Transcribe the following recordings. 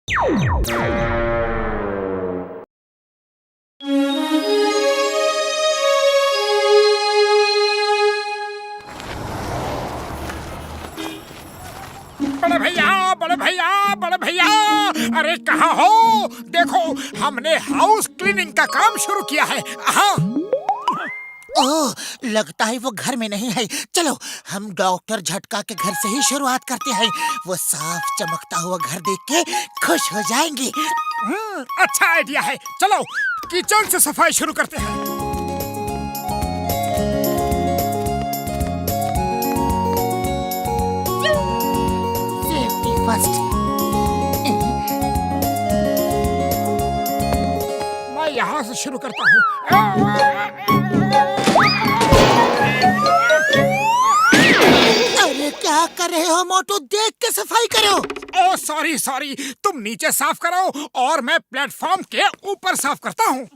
बड़े भैया, बड़े भैया, बड़े भैया, अरे कहाँ हो? देखो, हमने हाउस क्लीनिंग का काम शुरू किया है। हाँ। ओह, लगता है वो घर में नहीं है। चलो हम डॉक्टर झटका के घर से ही शुरुआत करते हैं। वो साफ चमकता हुआ घर देख के खुश हो जाएंगे। अच्छा आइडिया है। चलो किचन से सफाई शुरू करते हैं। Safety first. मैं यहाँ से शुरू करता हूँ। अरे क्या कर रहे हो मोटू? देख के सफाई करो। ओह सॉरी सॉरी, तुम नीचे साफ करो और मैं प्लेटफॉर्म के ऊपर साफ करता हूँ।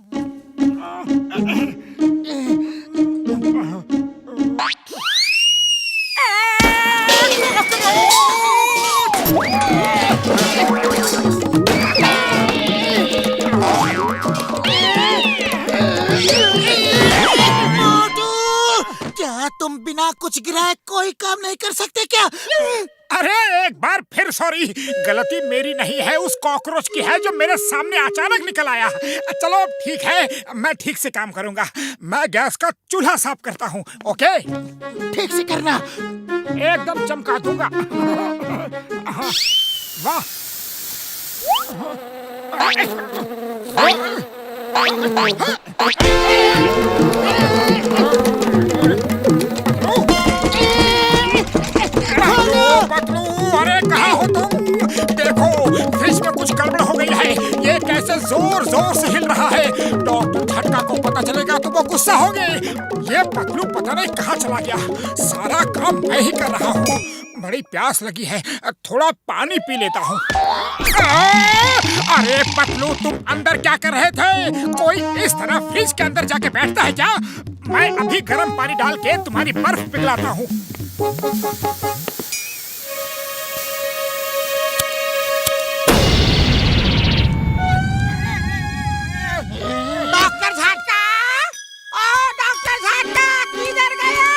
क्या तुम बिना कुछ गिराए कोई काम नहीं कर सकते क्या? अरे एक बार फिर सॉरी, गलती मेरी नहीं है, उस कॉकरोच की है जो मेरे सामने अचानक निकल आया। चलो ठीक है, मैं ठीक से काम करूंगा। मैं गैस का चूल्हा साफ करता हूँ। ओके, ठीक से करना। एकदम चमका दूंगा। वाह, पतलू, अरे कहाँ हो तुम? देखो फ्रिज में कुछ गड़बड़ हो गई है। ये कैसे जोर जोर से हिल रहा है। डॉक्टर झटका को पता चलेगा तो वो गुस्सा होंगे। ये पतलू पता नहीं कहाँ चला गया। सारा काम मैं ही कर रहा हूँ। बड़ी प्यास लगी है, थोड़ा पानी पी लेता हूँ। अरे पतलू, तुम अंदर क्या कर रहे थे? कोई इस तरह फ्रिज के अंदर जाके बैठता है क्या? मैं अभी गर्म पानी डाल के तुम्हारी बर्फ पिघलाता हूँ। डॉक्टर झटका, ओ डॉक्टर झटका, किधर गया?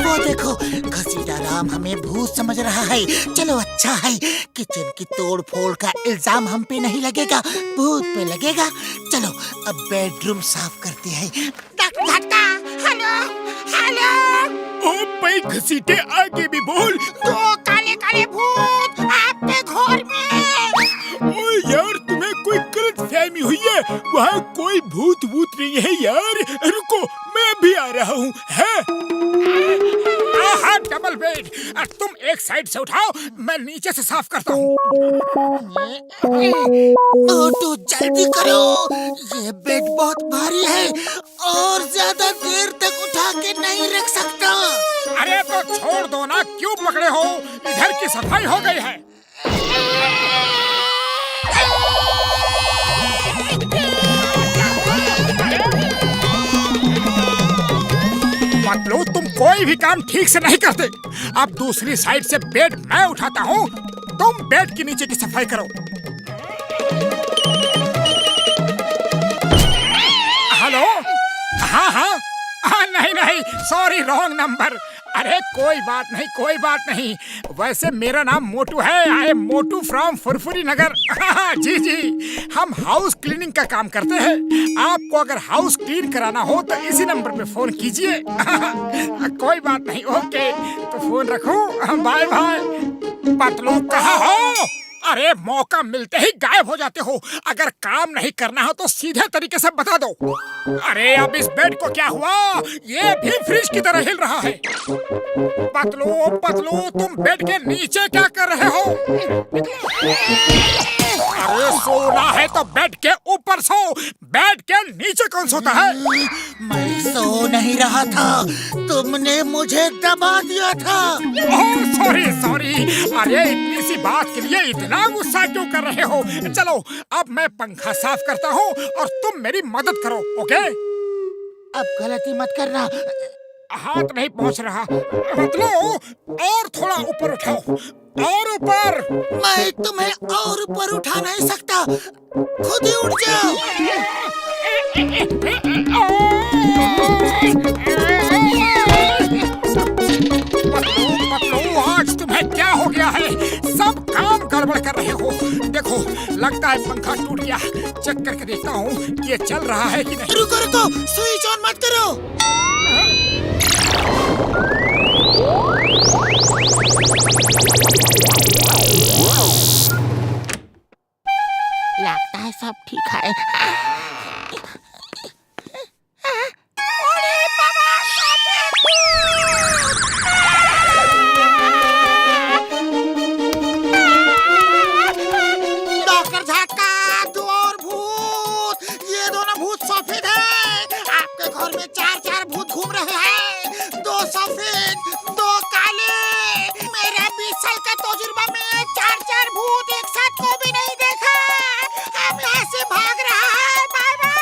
वो देखो, घसीटा राम हमें भूत समझ रहा है। चलो अच्छा है, किचन की तोड़ फोड़ का इल्जाम हम पे नहीं लगेगा, भूत पे लगेगा। चलो अब बेडरूम साफ करते हैं। डॉक्टर झटका, हेलो हेलो। ओ भाई घसीटे, आगे भी बोल। दो काले काले भूत आपके घर में। ओ यार, तुम्हें कोई गलतफहमी हुई है। वहाँ कोई भूत भूत नहीं है यार। रुको, मैं भी आ रहा हूँ। हाँ, डबल बेड। तुम एक साइड से उठाओ, मैं नीचे से साफ करता हूँ। तो जल्दी करो, ये बेड बहुत भारी है और ज्यादा देर तक उठा के नहीं रख सकता। अरे तो छोड़ दो ना, क्यों पकड़े हो? इधर की सफाई हो गई है। मतलब तुम कोई भी काम ठीक से नहीं करते। अब दूसरी साइड से बेड मैं उठाता हूँ, तुम बेड के नीचे की सफाई करो। हेलो, हाँ, नहीं नहीं, सॉरी, रॉन्ग नंबर। अरे कोई बात नहीं, कोई बात नहीं। वैसे मेरा नाम मोटू है। I am Motu from Furfuri नगर। जी जी, हम हाउस क्लीनिंग का काम करते हैं। आपको अगर हाउस क्लीन कराना हो तो इसी नंबर पे फोन कीजिए। कोई बात नहीं, ओके, तो फोन रखूं। Bye bye. पतलू कहाँ हो? अरे मौका मिलते ही गायब हो जाते हो। अगर काम नहीं करना हो तो सीधे तरीके से बता दो। अरे अब इस बेड को क्या हुआ? ये भी फ्रिज की तरह हिल रहा है। पतलू पतलू, तुम बेड के नीचे क्या कर रहे हो? अरे सोना है तो बेड के ऊपर सो, बेड के नीचे कौन सोता है? मैं सो नहीं रहा था, तुमने मुझे दबा दिया था। Oh sorry sorry. अरे इतनी सी बात के लिए इतना गुस्सा क्यों कर रहे हो? चलो अब मैं पंखा साफ करता हूँ और तुम मेरी मदद करो, ओके? अब गलती मत करना। हाथ नहीं पहुंच रहा। मतलब और थोड़ा ऊपर उठाओ, और ऊपर। मैं तुम्हें और ऊपर उठा नहीं सकता, खुद ही उठ जाओ। पतलू, आज तुम्हें क्या हो गया है? सब काम गड़बड़ कर रहे हो। देखो, लगता है पंखा टूट गया। चेक करके देखता हूँ ये चल रहा है कि नहीं। रुको रुको, स्विच ऑन मत करो। लगता है सब ठीक है। डॉक्टर झटका, तू और भूत, ये दोनों भूत सफेद हैं। आपके घर में 4 भूत घूम रहे हैं, 2 सफेद 2 काले। मेरा 20 साल का तजुर्बा में 4 भूत एक साथ को भी नहीं देखा। हम यहाँ से भाग रहा है। Bye bye.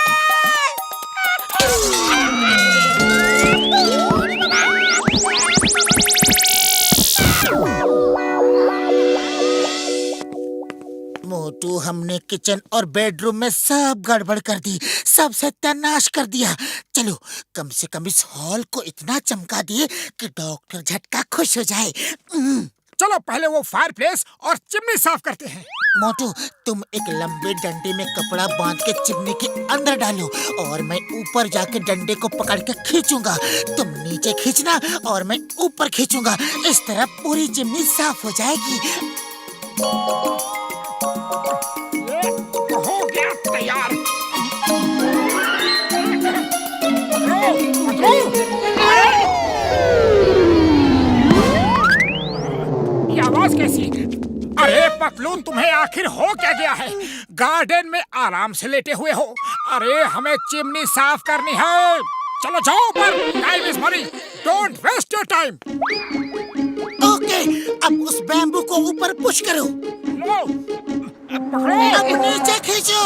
मोटू, हमने किचन और बेडरूम में सब गड़बड़ कर दी, सब सत्यानाश कर दिया। चलो, कम से कम इस हॉल को इतना चमका दिए कि डॉक्टर झटका खुश हो जाए। चलो पहले वो फायरप्लेस और चिमनी साफ करते हैं। मोटू, तुम एक लंबे डंडे में कपड़ा बांध के चिमनी के अंदर डालो और मैं ऊपर जाके डंडे को पकड़ के खींचूंगा। तुम नीचे खींचना और मैं ऊपर खींचूंगा। इस तरह पूरी चिमनी साफ हो जाएगी। हो गया तैयार। ये आवाज कैसी? अरे पतलून, तुम्हें आखिर हो क्या गया है? गार्डन में आराम से लेटे हुए हो। अरे हमें चिमनी साफ करनी है। चलो जाओ ऊपर, time is money, don't waste your time. Okay, अब उस बैम्बू को ऊपर पुश करो। अब नीचे खींचो।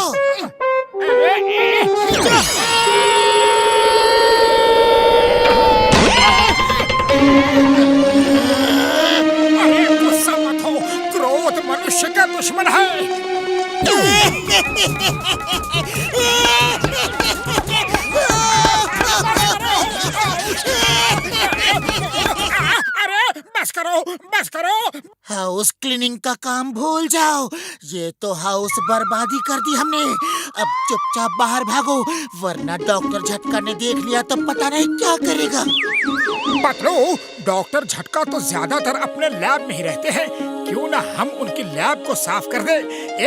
अरे गुस्सा मत हो, क्रोध मनुष्य का दुश्मन है। अरे बस करो। हाउस क्लीनिंग का काम भूल जाओ। ये तो हाउस बर्बादी कर दी हमने। अब चुपचाप बाहर भागो, वरना डॉक्टर झटका ने देख लिया तो पता नहीं क्या करेगा। पतलू, डॉक्टर झटका तो ज्यादातर अपने लैब में ही रहते हैं। क्यों ना हम उनकी लैब को साफ कर दे,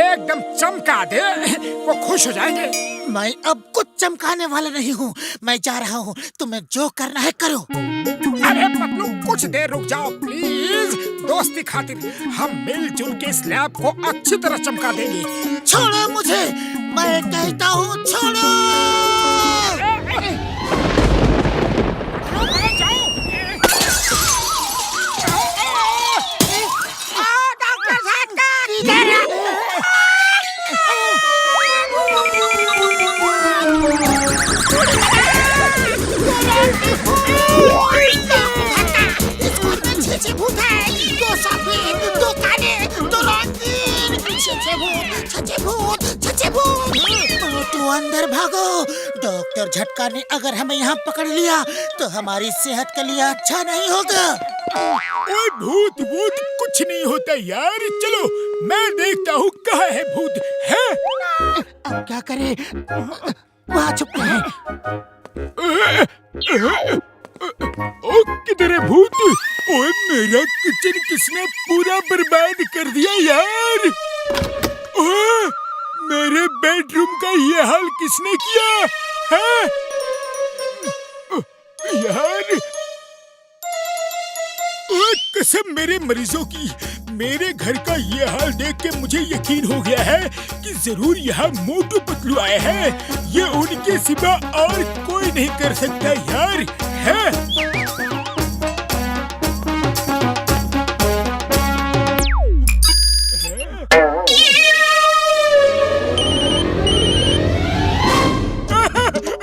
एकदम चमका दे, वो खुश हो जाएंगे। मैं अब कुछ चमकाने वाला नहीं हूँ। मैं जा रहा हूँ, तुम्हें जो करना है करो। अरे पतलू, कुछ देर रुक जाओ प्लीज। दोस्ती खातिर हम मिलजुल के इस लैब को अच्छी तरह चमका देंगे। छोड़ो मुझे, मैं कहता हूँ छोड़ो। डॉक्टर झटका, इधर छे भूत है, 2 सफेद 2 काले 2 रंगीन। छे भूत। तो अंदर भागो। डॉक्टर झटका ने अगर हमें यहाँ पकड़ लिया तो हमारी सेहत के लिए अच्छा नहीं होगा। ओए भूत कुछ नहीं होता यार। चलो मैं देखता हूँ कहाँ है भूत है। अब क्या करें? वहाँ छुपते हैं। ओ किधर है भूत? ओए मेरा किचन किसने पूरा बर्बाद कर दिया यार। ओए मेरे बेडरूम का ये हाल किसने किया है यार? ओए कसम मेरे मरीजों की, मेरे घर का ये हाल देख के मुझे यकीन हो गया है कि जरूर यहाँ मोटू पतलू आए हैं। ये उनके सिवा और कोई नहीं कर सकता यार है।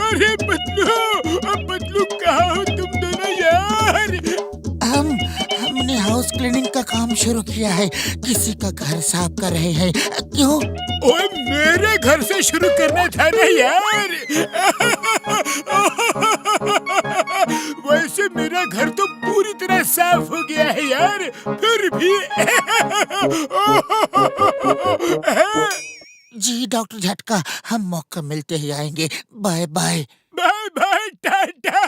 अरे पतलू, अब पतलू कहाँ हो तुम दोनों यार? काम शुरू किया है, किसी का घर साफ कर रहे हैं। क्यों? ओए मेरे घर से शुरू करना था ना यार। वैसे मेरा घर तो पूरी तरह साफ हो गया है यार, फिर भी जी डॉक्टर झटका, हम मौका मिलते ही आएंगे। Bye bye. Bye bye tata.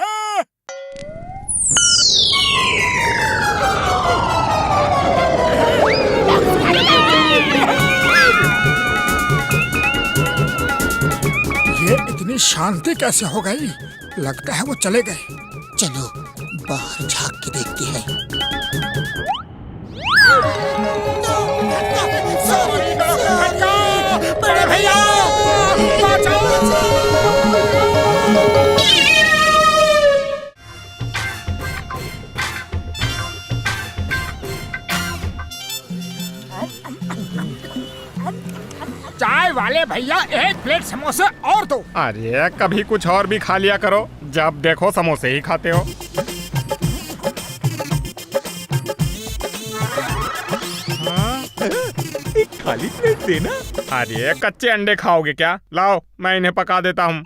ये इतनी शांति कैसे हो गई? लगता है वो चले गए। चलो बाहर झांक के देखते हैं। बड़े भैया चाय वाले भैया, एक प्लेट समोसे और दो। अरे कभी कुछ और भी खा लिया करो, जब देखो समोसे ही खाते हो। एक खाली प्लेट देना। अरे कच्चे अंडे खाओगे क्या? लाओ मैं इन्हें पका देता हूँ।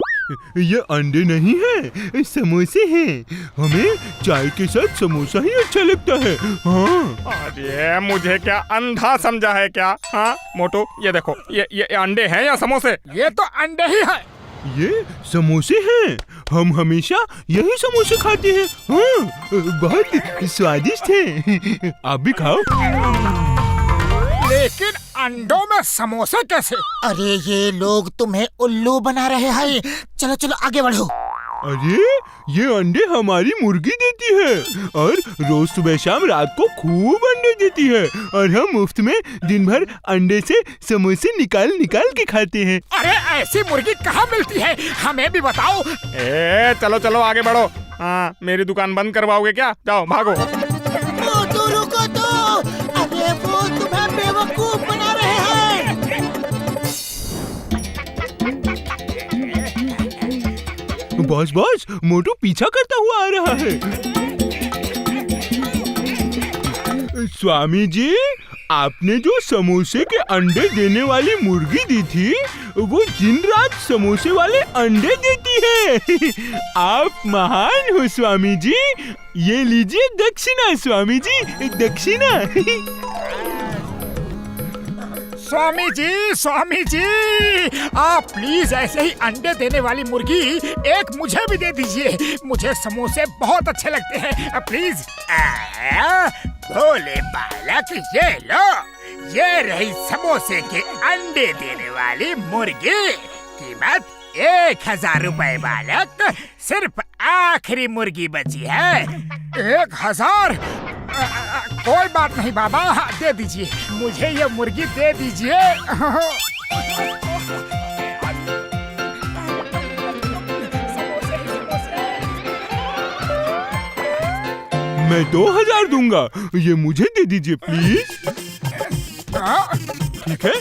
ये अंडे नहीं है, समोसे हैं। हमें चाय के साथ समोसा ही अच्छा लगता है। हाँ। अरे मुझे क्या अंधा समझा है क्या? हाँ मोटू, ये देखो, ये अंडे हैं या समोसे? ये तो अंडे ही है। ये समोसे हैं, हम हमेशा यही समोसे खाते हैं। हाँ, बहुत स्वादिष्ट हैं। आप भी खाओ। लेकिन अंडों में समोसे कैसे? अरे ये लोग तुम्हें उल्लू बना रहे हैं। चलो चलो आगे बढ़ो। अरे ये अंडे हमारी मुर्गी देती है और रोज सुबह शाम रात को खूब अंडे देती है और हम मुफ्त में दिन भर अंडे से समोसे निकाल निकाल के खाते हैं। अरे ऐसी मुर्गी कहाँ मिलती है? हमें भी बताओ। ए चलो चलो आगे बढ़ो। हाँ मेरी दुकान बंद करवाओगे क्या? जाओ भागो। मोटू रुको तो, अरे वो तुम्हें बेवकूफ बना रहे हैं। बॉस बॉस, मोटू पीछा करता हुआ आ रहा है। स्वामी जी, आपने जो समोसे के अंडे देने वाली मुर्गी दी थी, वो दिन रात समोसे वाले अंडे देती है। आप महान हो स्वामी जी। ये लीजिए दक्षिणा स्वामी जी, दक्षिणा। स्वामी जी, आप प्लीज ऐसे ही अंडे देने वाली मुर्गी एक मुझे भी दे दीजिए। मुझे समोसे बहुत अच्छे लगते हैं, प्लीज। भोले बालक, ये लो, ये रही समोसे के अंडे देने वाली मुर्गी। कीमत 1000 रुपए बालक। सिर्फ आखिरी मुर्गी बची है। 1000? कोई बात नहीं बाबा, दे दीजिए, मुझे ये मुर्गी दे दीजिए। मैं 2000 दूंगा, ये मुझे दे दीजिए प्लीज। ठीक है,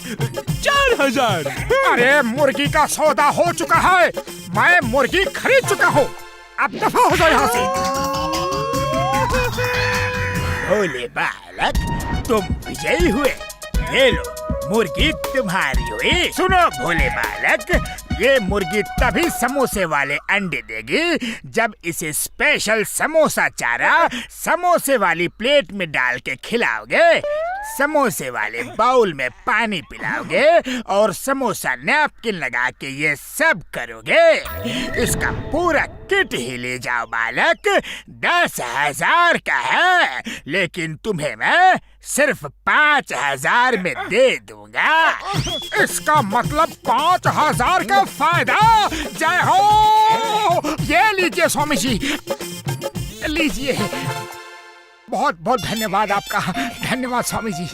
4000। अरे मुर्गी का सौदा हो चुका है, मैं मुर्गी खरीद चुका हूँ। अब दफा हो जाओ यहाँ से। भोले बालक, तुम विजयी हुए। ये लो, मुर्गी तुम्हारी हुई। सुनो भोले बालक, ये मुर्गी तभी समोसे वाले अंडे देगी जब इसे स्पेशल समोसा चारा समोसे वाली प्लेट में डाल के खिलाओगे, समोसे वाले बाउल में पानी पिलाओगे और समोसा नैपकिन लगा के ये सब करोगे। इसका पूरा किट ही ले जाओ बालक। 10,000 का है, लेकिन तुम्हें मैं सिर्फ 5,000 में दे दूंगा। इसका मतलब 5,000 का फायदा। जय हो। ये लीजिए स्वामी जी, लीजिए। बहुत बहुत धन्यवाद आपका। धन्यवाद स्वामी जी।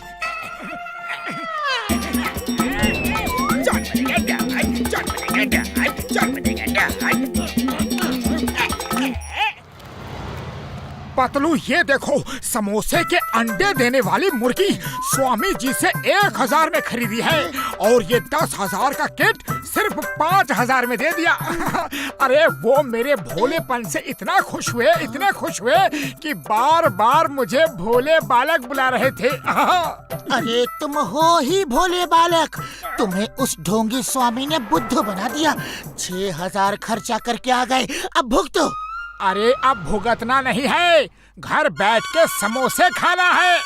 पतलू, ये देखो, समोसे के अंडे देने वाली मुर्गी स्वामी जी से 1000 में खरीदी है और ये 10,000 का किट सिर्फ 5,000 में दे दिया। अरे वो मेरे भोलेपन से इतना खुश हुए, इतने खुश हुए कि बार बार मुझे भोले बालक बुला रहे थे। अरे तुम हो ही भोले बालक, तुम्हें उस ढोंगी स्वामी ने बुद्धू बना दिया। 6,000 खर्चा करके आ गए, अब भुगतो। अरे अब भुगतना नहीं है, घर बैठ के समोसे खाना है।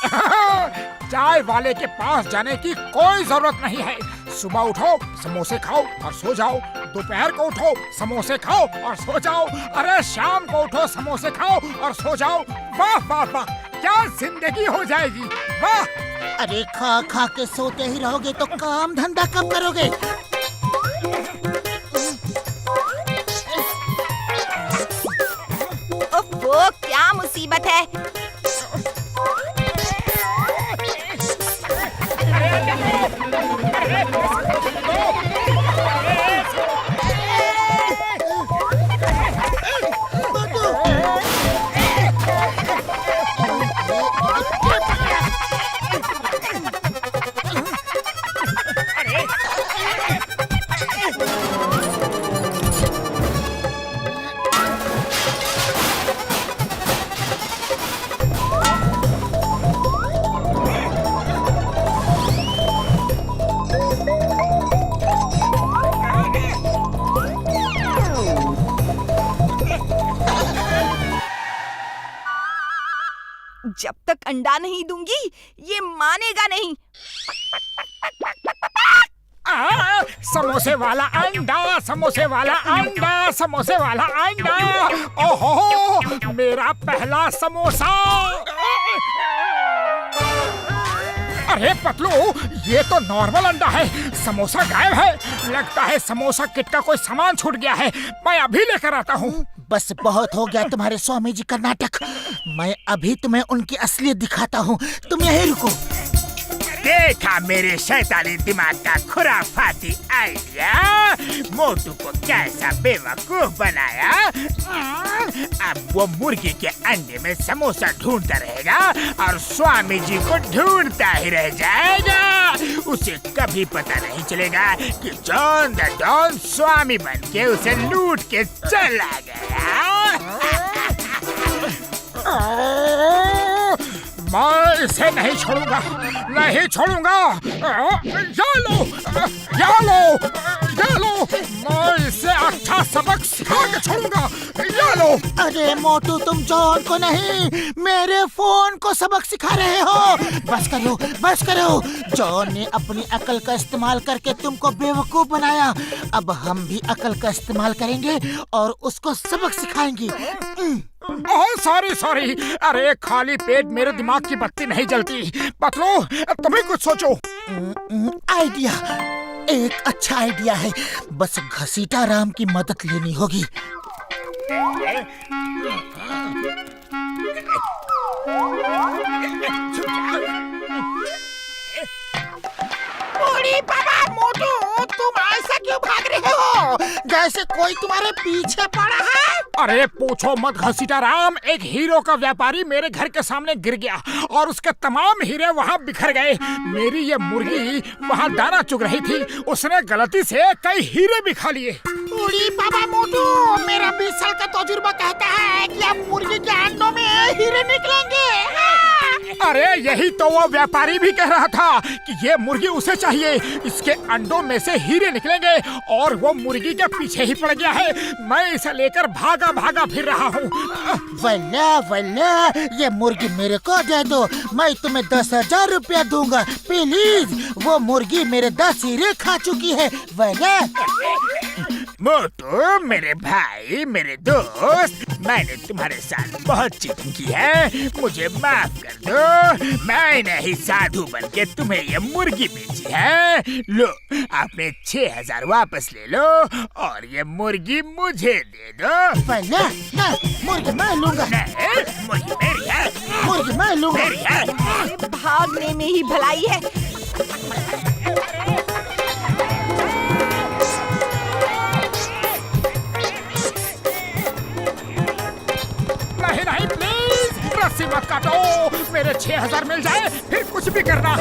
चाय वाले के पास जाने की कोई जरूरत नहीं है। सुबह उठो, समोसे खाओ और सो जाओ। दोपहर को उठो, समोसे खाओ और सो जाओ। अरे शाम को उठो, समोसे खाओ और सो जाओ। वाह वाह वाह, क्या जिंदगी हो जाएगी, वाह। अरे खा खा के सोते ही रहोगे तो काम धंधा कब करोगे? ओह, क्या मुसीबत है। जब तक अंडा नहीं दूंगी ये मानेगा नहीं। समोसे वाला अंडा, समोसे वाला अंडा, समोसे वाला अंडा। ओहो, मेरा पहला समोसा। अरे पतलू, ये तो नॉर्मल अंडा है, समोसा गायब है। लगता है समोसा किट का कोई सामान छूट गया है। मैं अभी लेकर आता हूँ। बस बहुत हो गया तुम्हारे स्वामी जी का नाटक। मैं अभी तुम्हें उनकी असलियत दिखाता हूँ, तुम यहीं रुको। देखा मेरे शैतानी दिमाग का खुराफाती आइडिया, मोटू को कैसा बेवकूफ बनाया। अब वो मुर्गी के अंडे में समोसा ढूंढता रहेगा और स्वामी जी को ढूंढता ही रह जाएगा। उसे कभी पता नहीं चलेगा कि जॉन द डॉन स्वामी बन के उसे लूट के चला गया। मैं इसे नहीं छोड़ूंगा, नहीं छोड़ूंगा। ये लो, ये लो, ये लो। मैं इसे अच्छा सबक सिखा के छोड़ूंगा। ये लो। अरे मोटू, तुम जॉन को नहीं, मेरे फोन को सबक सिखा रहे हो। बस करो, बस करो। जॉन ने अपनी अकल का इस्तेमाल करके तुमको बेवकूफ बनाया। अब हम भी अकल का इस्तेमाल करेंगे और उसको सबक सिखाएंगे। Sorry sorry. अरे खाली पेट मेरे दिमाग की बत्ती नहीं जलती। पतलू, तुम्हें कुछ सोचो। आइडिया, एक अच्छा आइडिया है। बस घसीटा राम की मदद लेनी होगी। बाबा मोटू, तुम ऐसा क्यों भाग रहे हो? जैसे कोई तुम्हारे पीछे पड़ा है। अरे पूछो मत घसीटा राम, एक हीरो का व्यापारी मेरे घर के सामने गिर गया और उसके तमाम हीरे वहाँ बिखर गए। मेरी ये मुर्गी वहाँ दाना चुग रही थी, उसने गलती से कई हीरे भी खा लिए। बाबा मोटू, मेरा 20 साल का तजुर्बा कहता है कि अब मुर्गी के अंडों में हीरे निकलेंगे। अरे यही तो वो व्यापारी भी कह रहा था कि ये मुर्गी उसे चाहिए, इसके अंडों में से हीरे निकलेंगे। और वो मुर्गी के पीछे ही पड़ गया है। मैं इसे लेकर भागा भागा फिर रहा हूँ। वल्ला वल्ला, ये मुर्गी मेरे को दे दो, मैं तुम्हें 10,000 रुपया दूंगा प्लीज। वो मुर्गी मेरे 10 हीरे खा चुकी है। वल्ला मोटू, मेरे भाई, मेरे दोस्त, मैंने तुम्हारे साथ बहुत चीटिंग की है, मुझे माफ कर दो। मैंने ही साधु बन के तुम्हें ये मुर्गी बेची है। लो, अपने 6,000 वापस ले लो और ये मुर्गी मुझे दे दो। वल्ला, ना, मुर्गी मैं लूंगा। नहीं, मुर्गी मेरी है, मुर्गी मैं लूंगा। मेरी है। भागने में ही भलाई है। नहीं नहीं, प्लीज रस्सी मत काटो। मेरे 6,000 मिल जाए फिर कुछ भी करना।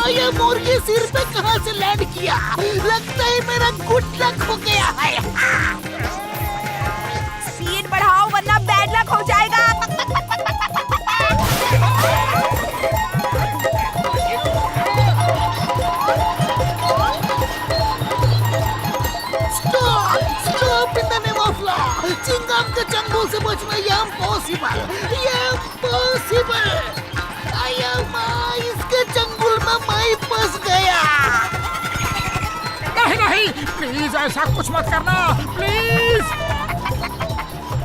ये मुर्गी सिर पे कहाँ से लैंड किया? लगता है मेरा गुड लक हो गया है। स्पीड बढ़ाओ वरना बैड लक हो जाएगा। Stop in the name of law. Chingam के चंगुल से बचना ये इम्पॉसिबल, ये इम्पॉसिबल। आया माँ, इसके चंगुल में मैं फंस गया। नहीं नहीं, प्लीज ऐसा कुछ मत करना, प्लीज।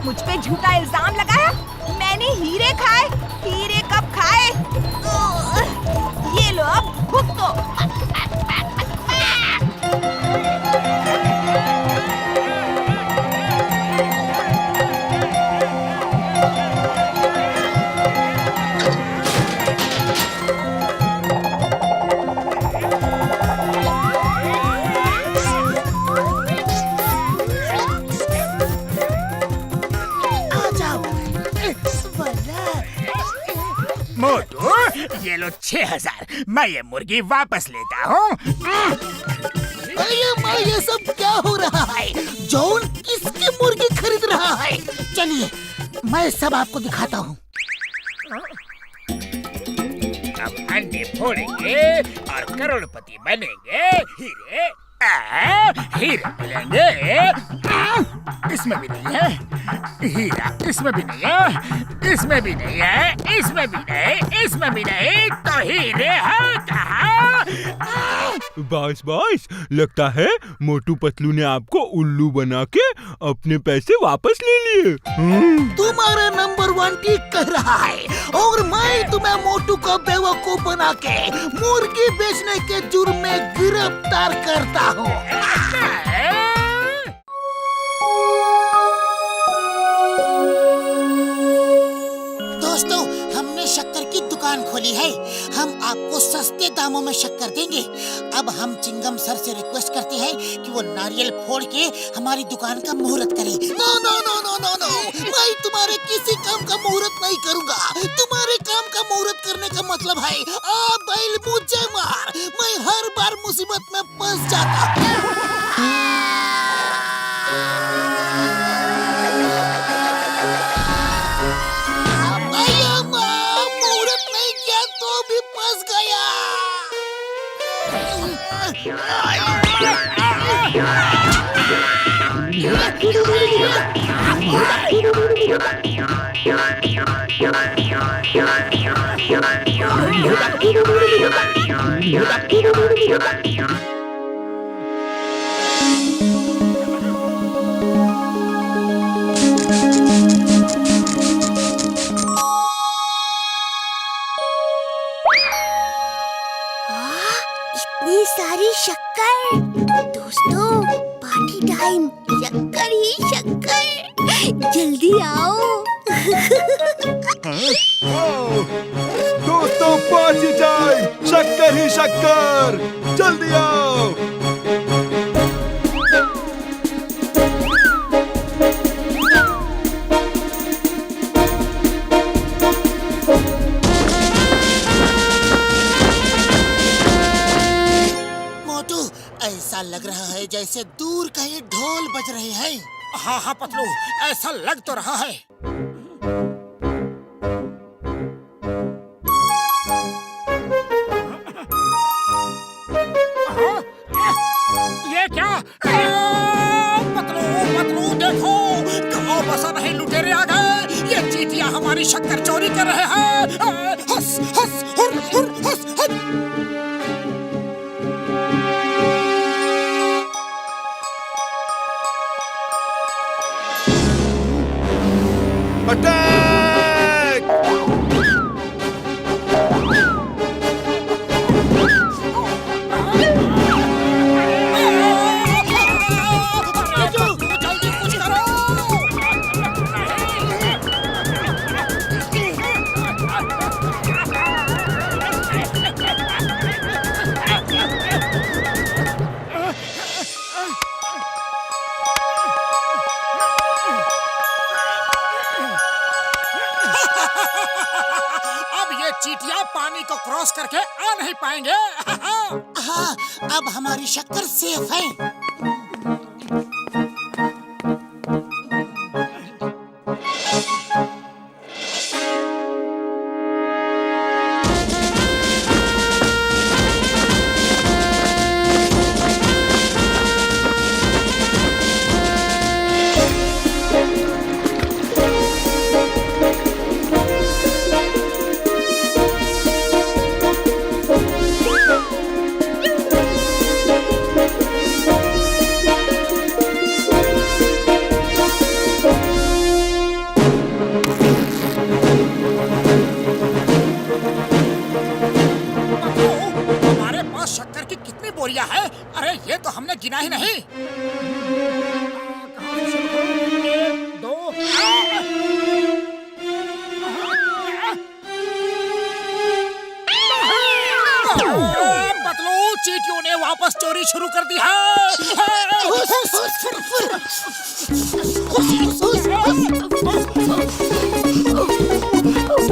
मुझ पे झूठा इल्जाम लगाया। मैंने हीरे खाए। हीरे कब खाए? ये लो अब भुगतो। मोटू, ये लो 6000। मैं ये मुर्गी वापस लेता हूँ। अरे माँ, ये सब क्या हो रहा है? जॉन किसकी मुर्गी खरीद रहा है? चलिए मैं सब आपको दिखाता हूँ। अब अंडे फोड़ेंगे और करोड़पति बनेंगे। हीरे हीरा मिलेंगे। इसमें भी नहीं है हीरा, इसमें भी नहीं है, इसमें भी नहीं है, इसमें भी नहीं, इसमें भी नहीं, तो हीरे है कहाँ? बॉस लगता है मोटू पतलू ने आपको उल्लू बना के अपने पैसे वापस ले लिए। तुम्हारा नंबर 1 ठीक कह रहा है और मैं तुम्हें मोटू को बेवकूफ बना के मुर्गी बेचने के जुर्म में गिरफ्तार करता हूँ। दोस्तों, हमने शक्कर की दुकान खोली है। हम आपको सस्ते दामों में शक्कर देंगे। अब हम चिंगम सर से रिक्वेस्ट करते हैं कि वो नारियल फोड़ के हमारी दुकान का मुहूर्त करे। No no no no no no, मैं तुम्हारे किसी काम का मुहूर्त नहीं करूंगा। तुम्हारे काम का मुहूर्त करने का मतलब है आ बैल मुझे मार। मैं हर बार मुसीबत में फंस जाता हूँ। मुहूर्त नहीं किया तो भी फंस गया। इतनी सारी शक्कर। दोस्तों, पार्टी टाइम। शक्कर ही शक्कर, जल्दी आओ। दोस्तों, पार्टी टाइम। शक्कर ही शक्कर, जल्दी आओ। ऐसा लग रहा है जैसे दूर कहीं ढोल बज रहे हैं। हाँ हाँ पतलू, ऐसा लग तो रहा है। ये क्या? पतलू देखो, गाँव बसा नहीं, लुटेरे आ गए। ये चींटियां हमारी शक्कर चोरी कर रहे हैं। हंस हंस हुर हुर हंस हंस। को क्रॉस करके आ नहीं पाएंगे। हाँ, अब हमारी शक्कर सेफ है। हमारे पास शक्कर की कितनी बोरियां हैं? अरे ये तो हमने गिना ही नहीं। एक, दो, पतलू, चींटियों ने वापस चोरी शुरू कर दी है।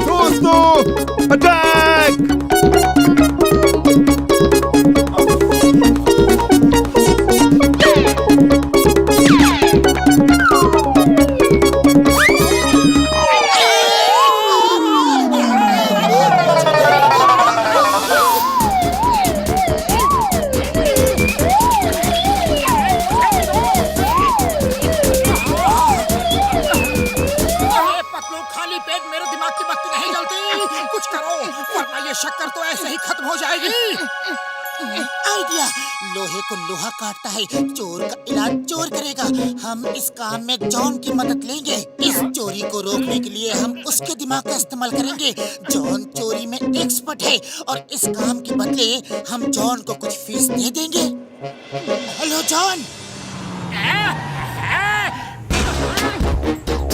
दोस्तों, अटैक! खाली पेट मेरे दिमाग की बत्ती नहीं जलती। कुछ करो वरना ये शक्कर तो ऐसे ही खत्म हो जाएगी। आइडिया, लोहे को लोहा काटता है, चोर का इलाज चोर करेगा। हम इस काम में जॉन की मदद लेंगे। इस चोरी को रोकने के लिए हम उसके दिमाग का इस्तेमाल करेंगे। जॉन चोरी में एक्सपर्ट है और इस काम के बदले हम जॉन को कुछ फीस दे देंगे। Hello John.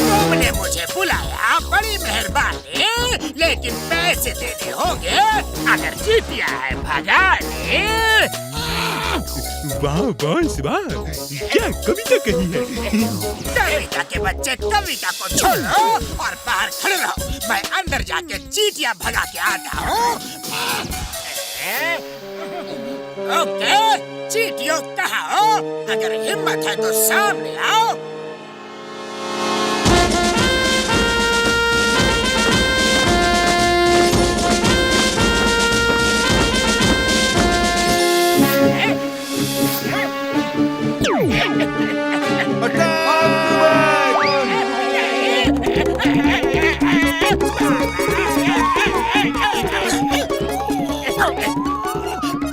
तुमने मुझे बुलाया, बड़ी मेहरबानी, लेकिन पैसे देने होंगे अगर चींटिया है भगाने। वाह बॉस वाह, क्या कविता कही है। कविता के बच्चे कविता को छोड़ो और बाहर खड़े रहो। मैं अंदर जाके चींटिया भगा के आता हूँ। ओके, चींटियों कहाँ हो? अगर हिम्मत है तो सामने आओ।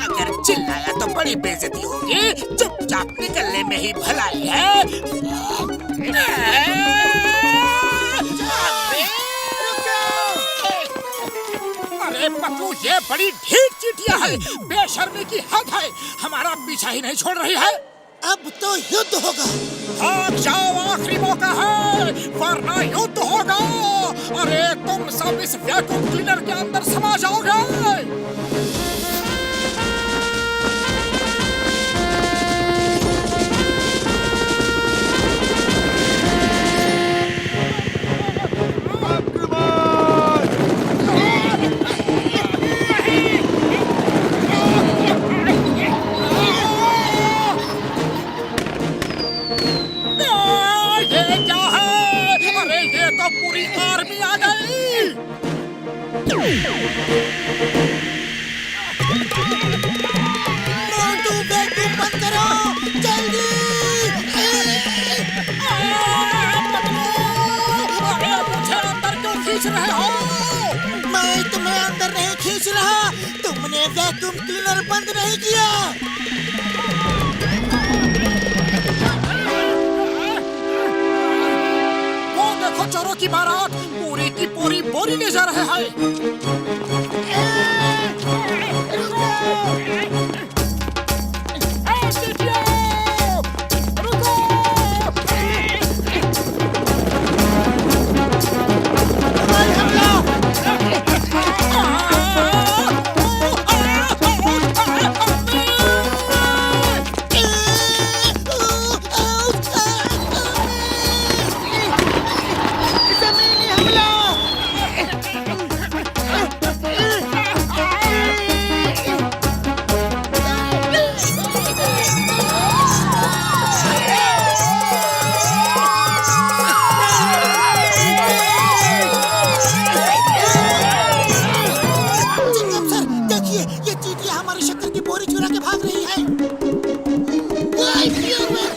अगर चिल्लाया तो बड़ी बेइज्जती होगी। चुपचाप निकलने में ही भलाई है। अरे पप्पू, ये बड़ी ढीठ चींटियां है। बेशर्मी की हद है, हमारा पीछा ही नहीं छोड़ रही है। अब तो युद्ध होगा। भाग जाओ, आखिरी मौका है वरना युद्ध होगा। अरे तुम सब इस वैक्यूम क्लीनर के अंदर समा जाओगे। पूरी आर्मी आ गई। मोटू वैक्यूम बंद करो, जल्दी। मुझे अंदर क्यों खींच रहे हो? मैं तुम्हें अंदर नहीं खींच रहा, तुमने वैक्यूम क्लीनर बंद नहीं किया। चोरों की बारात पूरी की पूरी बोरी ले जा रहे हैं। देखिए ये चींटियां हमारी शक्कर की बोरी चुरा के भाग रही है।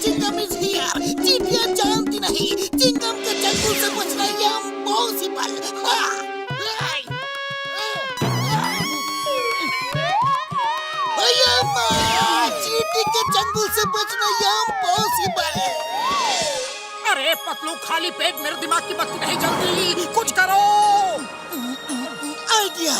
Chingam is here. चींटियां जानती नहीं चिंगम के चंगुल से बचना इम्पॉसिबल। चींटी के चंगुल से बचना इम्पॉसिबल। अरे पतलू, खाली पेट मेरे दिमाग की बत्ती नहीं जलती, कुछ करो। आइडिया।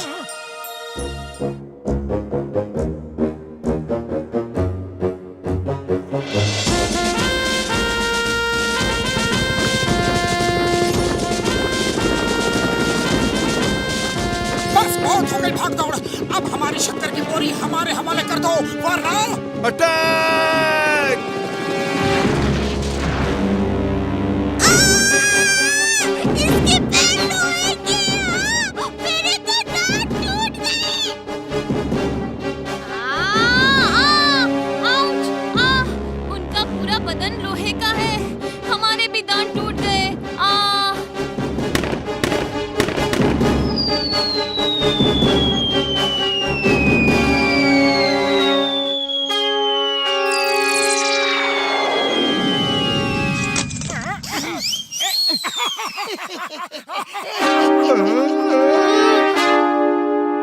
बस बहुत हो गई भाग दौड़। अब हमारी शक्कर की बोरी हमारे हवाले कर दो, वरना अटैक! इसके पैर लोहे के हैं। मेरे तो दांत टूट गए। आउच! उनका पूरा बदन लोहे का है, हमारे भी दांत टूट गए।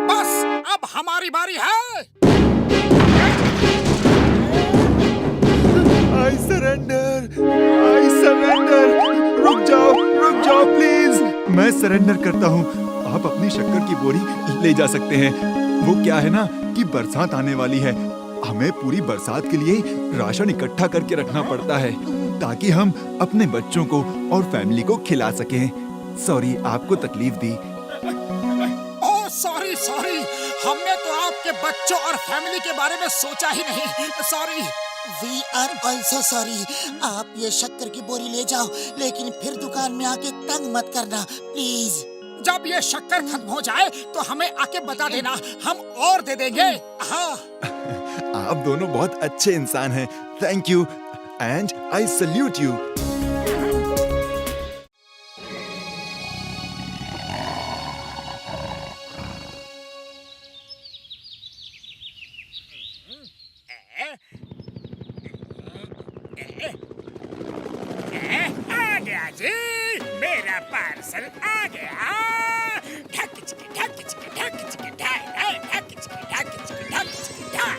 बस अब हमारी बारी है। I surrender! I surrender! रुक जाओ प्लीज। मैं सरेंडर करता हूँ। आप अपनी शक्कर की बोरी ले जा सकते हैं। वो क्या है ना कि बरसात आने वाली है। हमें पूरी बरसात के लिए राशन इकट्ठा करके रखना पड़ता है ताकि हम अपने बच्चों को और फैमिली को खिला सकें। सॉरी आपको तकलीफ दी। ओह सॉरी सॉरी, हमने तो आपके बच्चों और फैमिली के बारे में सोचा ही नहीं। Sorry. We are also sorry। आप ये शक्कर की बोरी ले जाओ, लेकिन फिर दुकान में आके तंग मत करना प्लीज। जब ये शक्कर खत्म हो जाए तो हमें आके बता देना, हम और दे देंगे। हाँ। आप दोनों बहुत अच्छे इंसान हैं। Thank you and I salute you. आ गया जी, मेरा पार्सल आ गया। ढक चिकी ढक चिकी ढक चिकी ढक ढक चिकी ढक चिकी ढक चिकी ढक।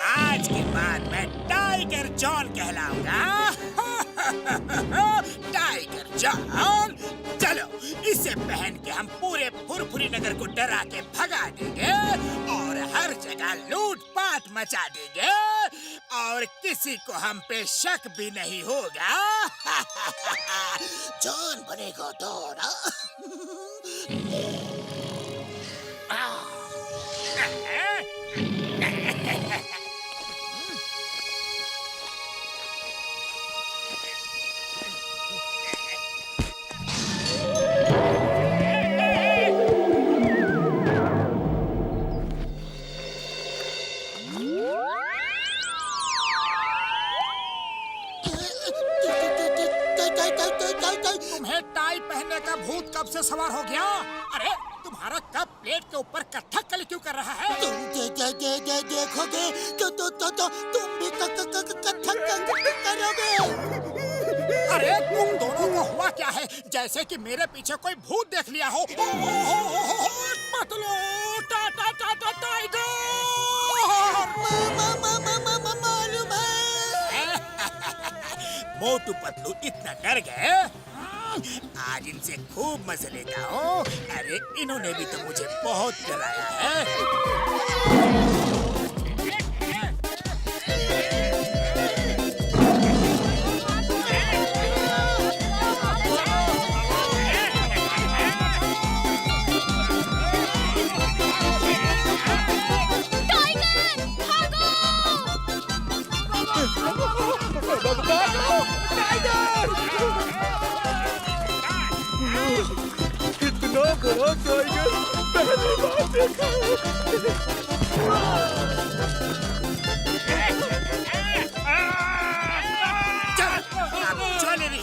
आज के बाद मैं टाइगर जॉन कहलाऊंगा। Tiger John. चलो इसे पहन के हम पूरे फुरफुरी नगर को डरा के भगा देंगे और हर जगह लूट पाट मचा देंगे और किसी को हम पे शक भी नहीं होगा। जॉन बनेगा डॉन। तुम्हें टाई पहनने का भूत कब से सवार हो गया? अरे तुम्हारा कप प्लेट के ऊपर कथकली क्यों कर रहा है? तुम देखोगे तो तुम भी कथक करोगे। अरे तुम दोनों को हुआ क्या है? जैसे कि मेरे पीछे कोई भूत देख लिया हो। पतलू टाइगर। मालूम है। मोटू पतलू इतना डर गए, आज इनसे खूब मजे लेता हूँ। अरे इन्होंने भी तो मुझे बहुत डराया है। इतना बड़ा टाइगर पहली बार देखा है।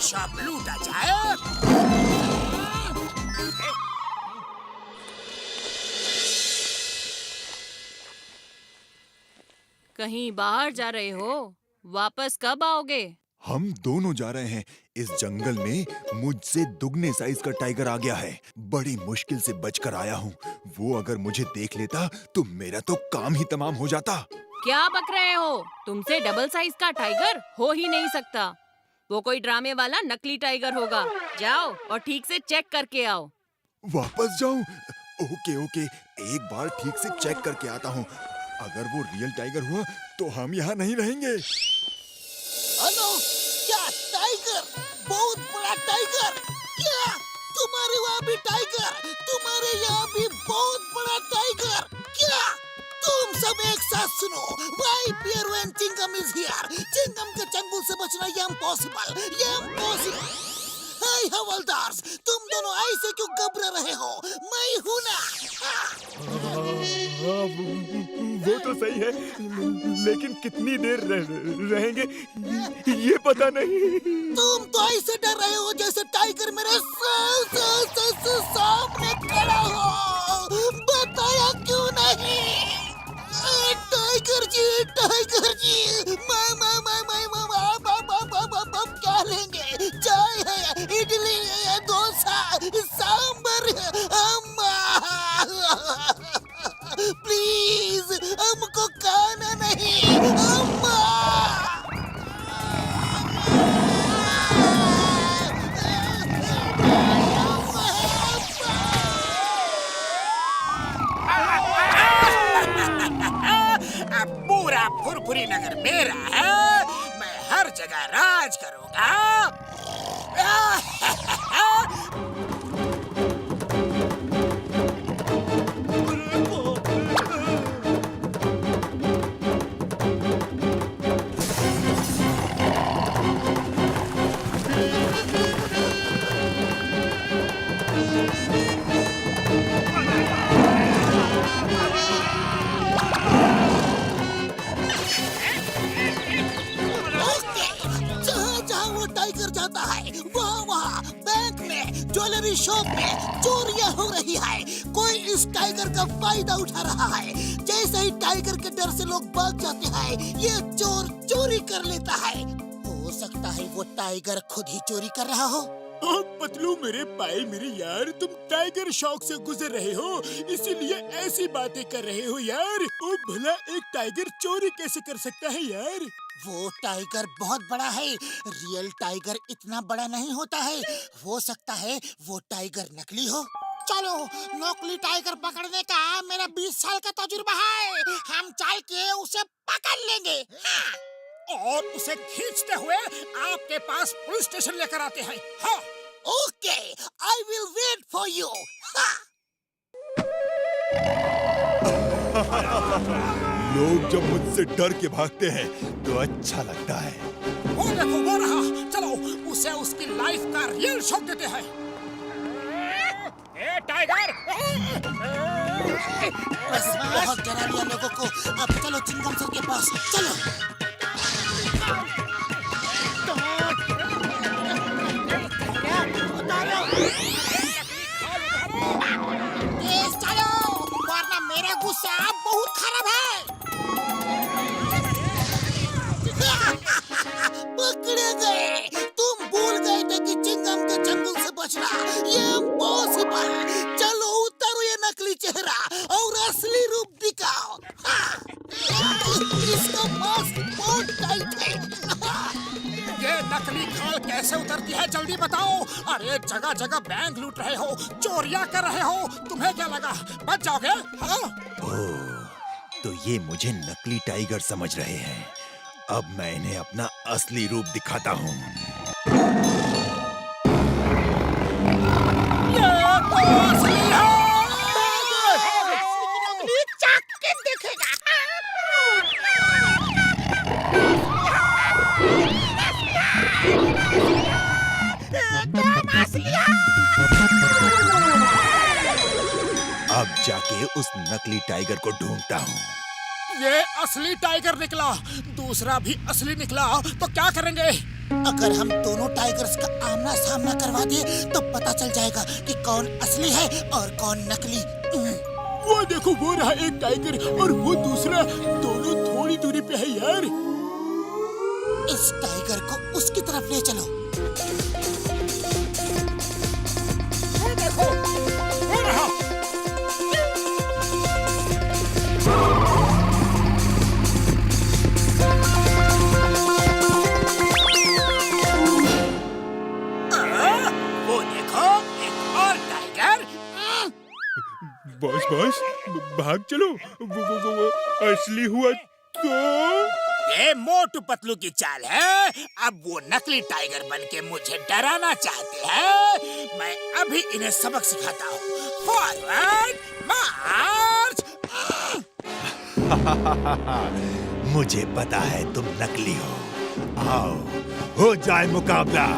शॉप लूटा जाए। कहीं बाहर जा रहे हो? वापस कब आओगे? हम दोनों जा रहे हैं। इस जंगल में मुझसे दुगने साइज का टाइगर आ गया है। बड़ी मुश्किल से बचकर आया हूँ। वो अगर मुझे देख लेता तो मेरा तो काम ही तमाम हो जाता। क्या बक रहे हो? तुमसे डबल साइज का टाइगर हो ही नहीं सकता। वो कोई ड्रामे वाला नकली टाइगर होगा। जाओ और ठीक से चेक करके आओ। वापस जाऊं? ओके ओके, एक बार ठीक से चेक करके आता हूँ। अगर वो रियल टाइगर हुआ तो हम यहाँ नहीं रहेंगे। हेलो, क्या टाइगर? बहुत बड़ा टाइगर? क्या तुम्हारे वहाँ भी टाइगर? तुम्हारे यहाँ भी बहुत बड़ा टाइगर? क्या तुम सब एक साथ सुनो। Why fear when Chingam is here? Chingam के चंगुल से बचना ये इम्पॉसिबल, ये इम्पॉसिबल। हाय हवलदार्स, तुम दोनों ऐसे क्यों घबरा रहे हो? मैं हूँ ना। वो तो सही है, लेकिन कितनी देर रहेंगे ये पता नहीं। तुम तो ऐसे डर रहे हो जैसे टाइगर मेरे सामने खड़ा हो। बताया क्यों नहीं? टाइगर जी, क्या लेंगे? चाय है, इडली है, डोसा, सांबर, प्लीज हमको खाना नहीं, अम्मा। अब पूरा फुरफुरी नगर मेरा है। मैं हर जगह राज करूंगा। ज्वेलरी शॉप में चोरियां हो रही है। कोई इस टाइगर का फायदा उठा रहा है। जैसे ही टाइगर के डर से लोग भाग जाते हैं, ये चोर चोरी कर लेता है। हो सकता है वो टाइगर खुद ही चोरी कर रहा हो। ओ पतलू मेरे भाई मेरे यार, तुम टाइगर शौक से गुजर रहे हो, इसीलिए ऐसी बातें कर रहे हो यार। ओ भला एक टाइगर चोरी कैसे कर सकता है यार? वो टाइगर बहुत बड़ा है। रियल टाइगर इतना बड़ा नहीं होता है। हो सकता है वो टाइगर नकली हो। चलो, नकली टाइगर पकड़ने का मेरा 20 साल का तजुर्बा है। हम चल के उसे पकड़ लेंगे। हाँ। और उसे खींचते हुए आपके पास पुलिस स्टेशन लेकर आते हैं। हाँ। Okay, I will wait for you. लोग जब मुझसे डर के भागते हैं तो अच्छा लगता है। वो देखो वो रहा। चलो उसे उसकी लाइफ का रियल शॉक देते हैं। ए टाइगर! बस बहुत डरा लिया लोगों को। अब चलो चिंगम सर के पास चलो। चलो, वरना मेरा गुस्सा बहुत खराब है। पकड़े गए। तुम भूल गए थे कि चिंगम के चंगुल से बचना ये इम्पॉसिबल। चलो उतारो ये नकली चेहरा और असली रूप दिखाओ। इसका मास्क बहुत टाइट है। ये नकली खाल कैसे उतरती है जल्दी बताओ। अरे जगह जगह बैंक लूट रहे हो, चोरियां कर रहे हो, तुम्हें क्या लगा बच जाओगे? हाँ? ओह, तो ये मुझे नकली टाइगर समझ रहे हैं। अब मैं इन्हें अपना असली रूप दिखाता हूँ। अब जाके उस नकली टाइगर को ढूंढता हूँ। ये असली टाइगर निकला, दूसरा भी असली निकला, तो क्या करेंगे? अगर हम दोनों टाइगर्स का आमना सामना करवा दे तो पता चल जाएगा कि कौन असली है और कौन नकली। वो देखो, वो रहा एक टाइगर और वो दूसरा, दोनों थोड़ी दूरी पे है यार। इस टाइगर को उसकी तरफ ले चलो। वो देखो, वो रहा। वो देखो, एक और टाइगर। बॉस भाग चलो, वो असली हुआ तो। ये मोटू पतलू की चाल है। अब वो नकली टाइगर बनके मुझे डराना चाहते हैं। मैं अभी इन्हें सबक सिखाता हूँ। फॉरवर्ड मार्च। मुझे पता है तुम नकली हो। आओ, हो जाए मुकाबला।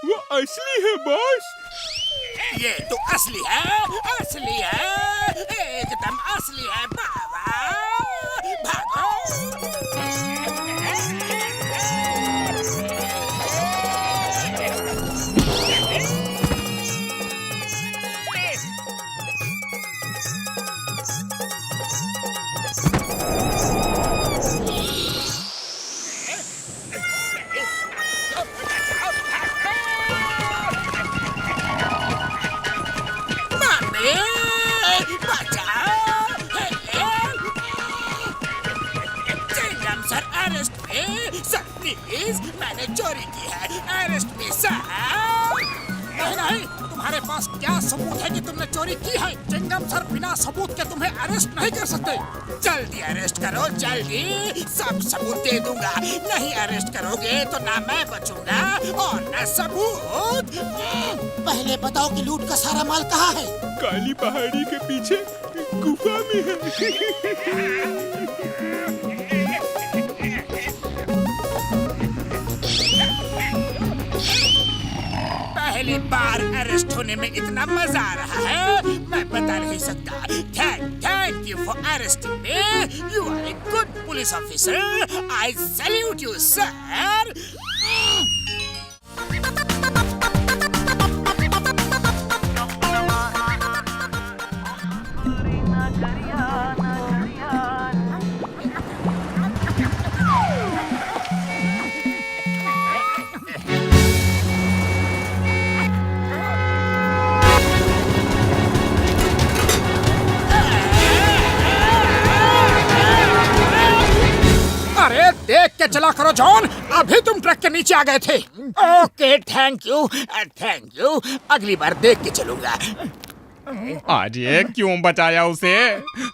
वो असली है बॉस। ये तो असली है, असली है, एकदम असली है बाबा। भागो। प्लीज, मैंने चोरी की है। अरेस्ट मी सर। नहीं नहीं, तुम्हारे पास क्या सबूत है कि तुमने चोरी की है? चिंगम सर बिना सबूत के तुम्हें अरेस्ट नहीं कर सकते। जल्दी अरेस्ट करो, जल्दी। सब सबूत दे दूंगा। नहीं अरेस्ट करोगे तो ना मैं बचूंगा और ना सबूत। पहले बताओ कि लूट का सारा माल कहाँ है? काली पहाड़ी के पीछे गुफा में है। पहली बार अरेस्ट होने में इतना मजा आ रहा है, मैं बता नहीं सकता। Thank you for arresting me. You are a good police officer. I salute you sir. देख के चला करो जॉन, अभी तुम ट्रक के नीचे आ गए थे। Okay, thank you. अगली बार देख के चलूंगा। आज ये क्यों बचाया उसे?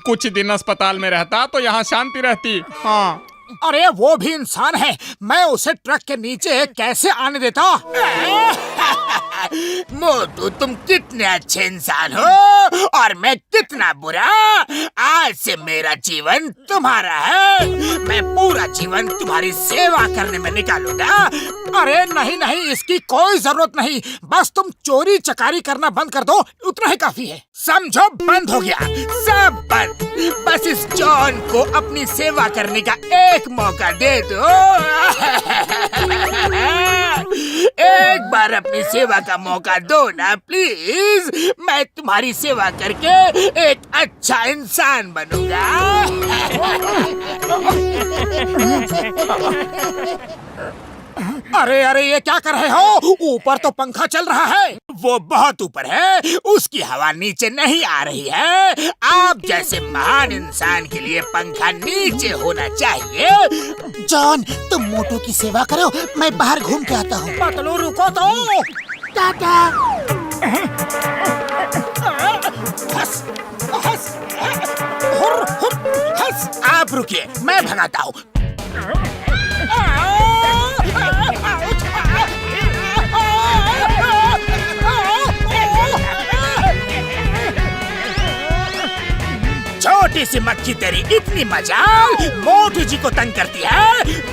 कुछ दिन अस्पताल में रहता तो यहाँ शांति रहती। हाँ, अरे वो भी इंसान है, मैं उसे ट्रक के नीचे कैसे आने देता? मोटू, तुम कितने अच्छे इंसान हो और मैं कितना बुरा। आज से मेरा जीवन तुम्हारा है। मैं पूरा जीवन तुम्हारी सेवा करने में निकालूंगा। अरे नहीं नहीं, इसकी कोई जरूरत नहीं। बस तुम चोरी चकारी करना बंद कर दो, उतना ही काफी है। समझो, बंद हो गया, सब बंद। बस इस जॉन को अपनी सेवा करने का एक मौका दे दो। एक बार अपनी सेवा का मौका दो ना प्लीज। मैं तुम्हारी सेवा करके एक अच्छा इंसान बनूंगा। अरे अरे ये क्या कर रहे हो? ऊपर तो पंखा चल रहा है। वो बहुत ऊपर है, उसकी हवा नीचे नहीं आ रही है। आप जैसे महान इंसान के लिए पंखा नीचे होना चाहिए। जॉन, तुम मोटू की सेवा करो, मैं बाहर घूम के आता हूँ। पतलू रुको तो। टाटा। हंस, हंस, हुर, हुर, हंस। आप रुकिए, मैं भगाता हूँ। छोटी सी मक्खी तेरी इतनी मजाल मोटू जी को तंग करती है।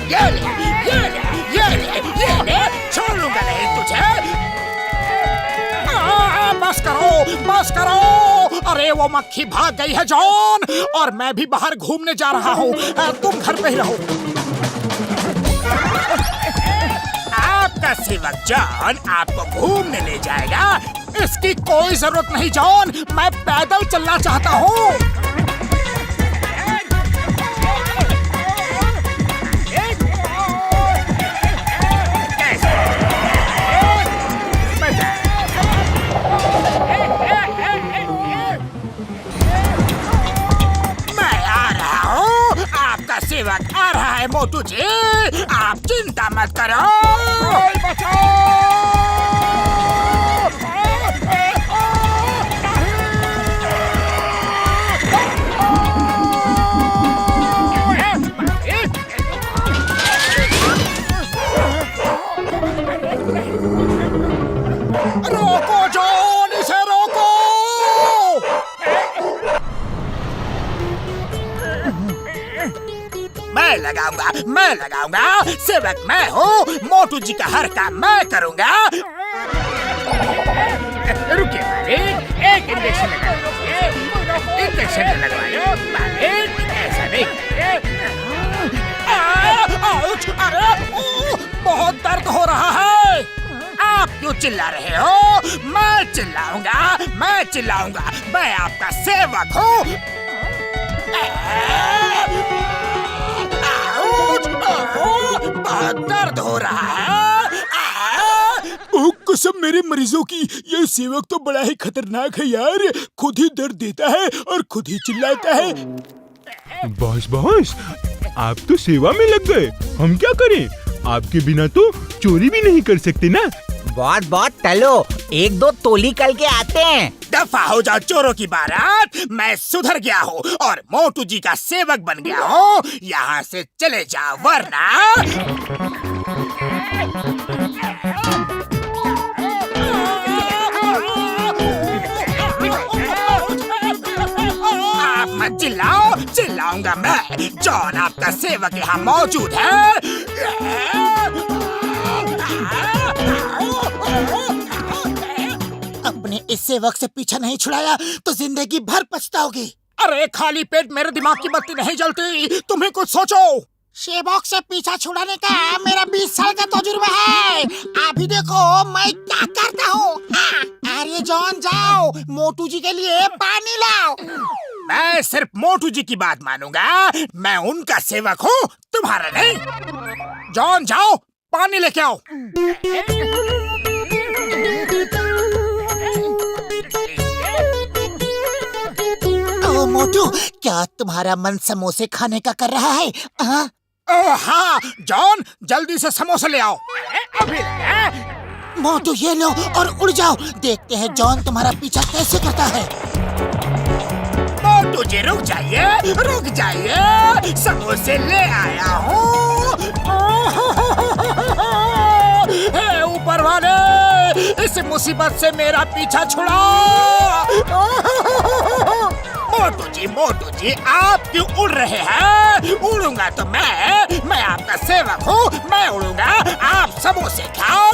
ये ले, ये ले, ये ले, ये ले, छोड़ूंगा नहीं तुझे। बस करो, बस करो। अरे वो मक्खी भाग गई है जॉन, और मैं भी बाहर घूमने जा रहा हूँ। तुम घर पे ही रहो। आपका सेवक जॉन आपको घूमने ले जाएगा। इसकी कोई जरूरत नहीं जॉन, मैं पैदल चलना चाहता हूँ। सेवक आ रहा है मोटू जी, आप चिंता मत करो। रोको जॉन, इसे रोको। मैं लगाऊंगा। सेवक मैं हूँ, मोटू जी का हर काम मैं करूंगा। रुकिए मालिक, एक इंजेक्शन लगा दीजिए। इंजेक्शन लगवा लो मालिक, ऐसा नहीं। अरे बहुत दर्द हो रहा है। आप क्यों चिल्ला रहे हो? मैं चिल्लाऊंगा, मैं चिल्लाऊंगा। मैं आपका सेवक हूँ। बहुत दर्द हो रहा है। ओ कसम मेरे मरीजों की, ये सेवक तो बड़ा ही खतरनाक है यार। खुद ही दर्द देता है और खुद ही चिल्लाता है। बॉस बॉस, आप तो सेवा में लग गए, हम क्या करें? आपके बिना तो चोरी भी नहीं कर सकते ना। बहुत बहुत टलो, एक दो तोली कल के आते हैं। दफा हो जाओ चोरों की बारात। मैं सुधर गया हूँ और मोटू जी का सेवक बन गया हूँ। यहाँ से चले जाओ वरना। आप मत चिल्लाओ, चिल्लाऊंगा मैं। जॉन आपका सेवक यहाँ मौजूद है। अपने इस सेवक से पीछा नहीं छुड़ाया तो जिंदगी भर पछताओगी। अरे खाली पेट मेरे दिमाग की बत्ती नहीं जलती, तुम्हें कुछ सोचो। सेवक से पीछा छुड़ाने का मेरा 20 साल का तजुर्बा है। अभी देखो मैं क्या करता हूँ। अरे जॉन जाओ, मोटू जी के लिए पानी लाओ। मैं सिर्फ मोटू जी की बात मानूंगा। मैं उनका सेवक हूँ, तुम्हारा नहीं। जॉन जाओ, पानी लेके आओ। ओ मोटू, क्या तुम्हारा मन समोसे खाने का कर रहा है? हाँ जॉन, जल्दी से समोसे ले आओ। अभी मोटू ये लो और उड़ जाओ। देखते हैं जॉन तुम्हारा पीछा कैसे करता है। मोटू जी रुक जाइए, रुक जाइए। समोसे ले आया हूँ। हे ऊपर वाले, इस मुसीबत से मेरा पीछा छुड़ाओ। मोटू जी आप क्यों उड़ रहे हैं? उड़ूंगा तो मैं आपका सेवक हूँ। मैं उड़ूंगा, आप समोसे खाओ।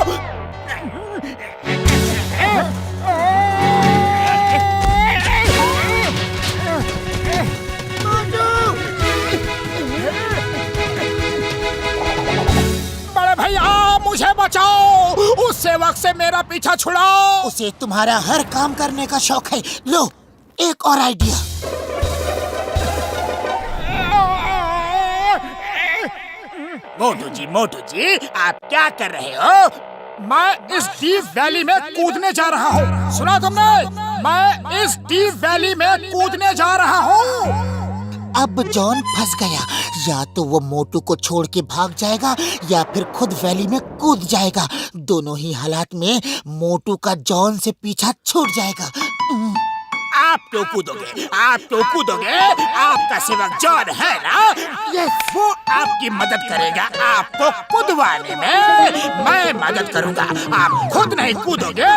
बड़े भैया मुझे बचाओ, उस सेवक से मेरा पीछा छुड़ाओ। उसे तुम्हारा हर काम करने का शौक है। लो एक और आइडिया। मोटू जी आप क्या कर रहे हो? मैं इस डीप वैली में कूदने जा रहा हूँ। सुना तुमने? मैं इस डीप वैली में कूदने जा रहा हूँ। अब जॉन फंस गया। या तो वो मोटू को छोड़ के भाग जाएगा या फिर खुद वैली में कूद जाएगा। दोनों ही हालात में मोटू का जॉन से पीछा छूट जाएगा। आप क्यों कूदोगे? आप क्यों कूदोगे? आपका सेवक जॉन है ना? यस, वो आपकी मदद करेगा। आपको कूदवाने में मैं मदद करूंगा। आप खुद नहीं कूदोगे।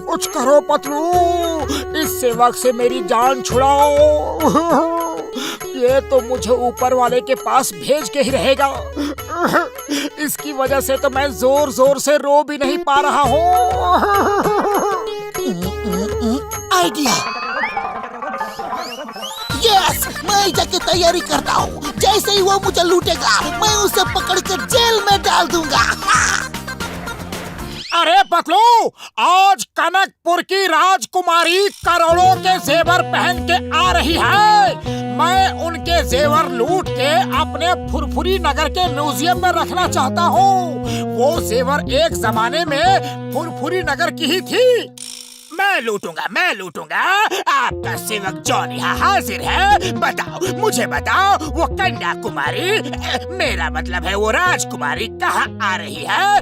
कुछ करो पतलू, इस सेवक से मेरी जान छुड़ाओ। ये तो मुझे ऊपर वाले के पास भेज के ही रहेगा। इसकी वजह से तो मैं जोर जोर से रो भी नहीं पा रहा हूँ। आइडिया। यस, मैं जाके तैयारी करता हूँ। जैसे ही वो मुझे लूटेगा मैं उसे पकड़ कर जेल में डाल दूंगा। अरे पतलू, आज कनकपुर की राजकुमारी करोड़ों के जेवर पहन के आ रही है। मैं उनके जेवर लूट के अपने फुरफुरी नगर के म्यूजियम में रखना चाहता हूँ। वो जेवर एक जमाने में फुरफुरी नगर की ही थी। मैं लूटूंगा। आपका सेवक जॉन यहाँ हाजिर है। बताओ, मुझे बताओ, वो कन्याकुमारी, मेरा मतलब है वो राजकुमारी कहाँ आ रही है?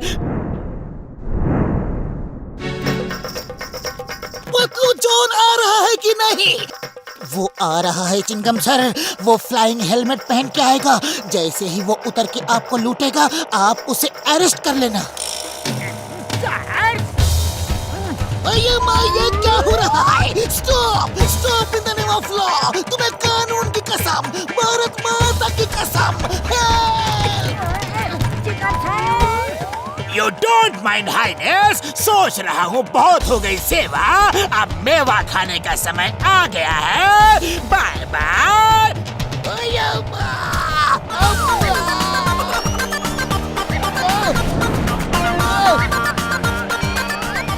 पतलू, जॉन आ रहा है कि नहीं? वो आ रहा है चिंगम सर। वो फ्लाइंग हेलमेट पहन के आएगा। जैसे ही वो उतर के आपको लूटेगा आप उसे अरेस्ट कर लेना। ये क्या हो रहा है? Stop in the name of law. तुम्हें कानून की कसम, भारत माता की कसम। You don't mind highness, सोच रहा हूँ बहुत हो गई सेवा। अब मेवा खाने का समय आ गया है। Bye bye.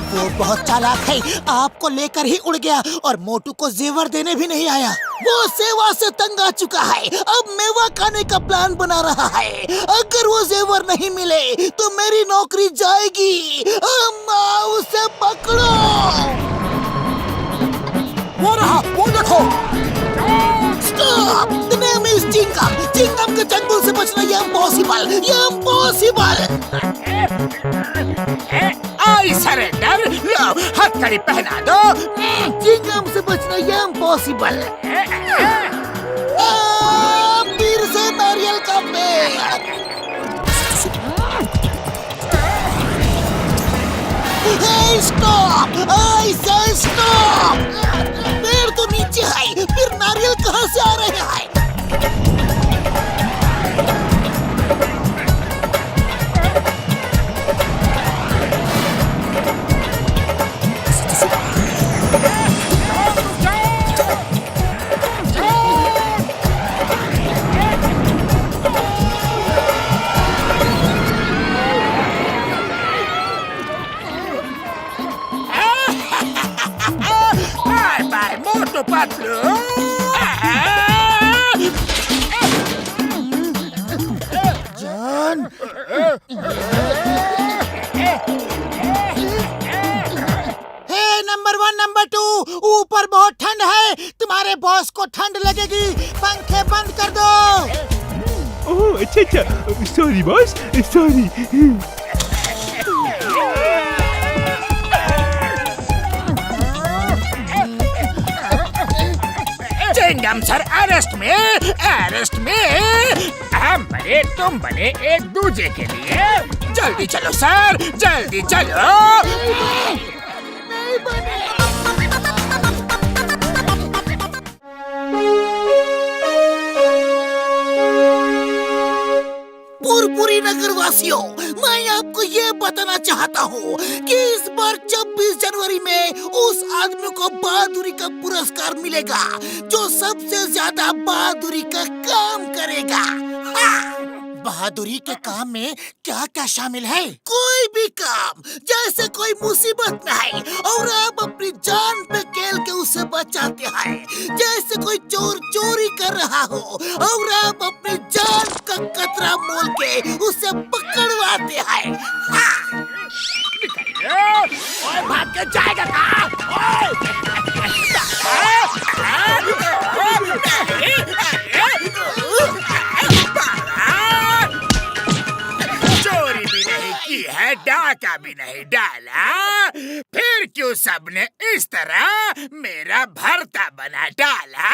वो बहुत चालाक है। आपको लेकर ही उड़ गया और मोटू को जेवर देने भी नहीं आया। वो सेवा से तंग आ चुका है। अब मेवा खाने का प्लान बना रहा है। अगर वो जेवर नहीं मिले तो मेरी नौकरी जाएगी। अम्मा, उसे पकड़ो। वो रहा, वो देखो। Stop! The name is Chingum. Chingum के जंगल से बचना ये इम्पॉसिबल। I surrender. लो, हथकड़ी पहना दो। चिंगम से बचना ये इम्पॉसिबल। फिर से नारियल का पेड़। Hey, stop! I say stop! पेड़ तो नीचे है, फिर नारियल कहाँ से आ रहे हैं? बाय मोटू पतलू। जॉन, हे नंबर 1 नंबर 2, ऊपर बहुत ठंड है। तुम्हारे बॉस को ठंड लगेगी। पंखे बंद कर दो। ओह अच्छा, sorry boss, sorry. Chingum sir arrest में। हम बने, तुम बने एक दूजे के लिए। जल्दी चलो सर, जल्दी चलो। नहीं बने। पुरपुरी नगर वासियों, मैं आपको ये बताना चाहता हूँ कि इस बार 26 जनवरी में उस आदमी को बहादुरी का पुरस्कार मिलेगा जो सबसे ज्यादा बहादुरी का काम करेगा। बहादुरी के काम में क्या क्या शामिल है? कोई भी काम, जैसे कोई मुसीबत में है और आप अपनी जान पे खेल के उसे बचाते हैं। जैसे कोई चोर चोरी कर रहा हो और आप अपनी जान का खतरा मोल के उसे पकड़वाते हैं। हाँ। ओए, भाग के जाएगा कहाँ? चोरी भी नहीं की है, डाका भी नहीं डाला, फिर क्यों सबने इस तरह मेरा भरता बना डाला?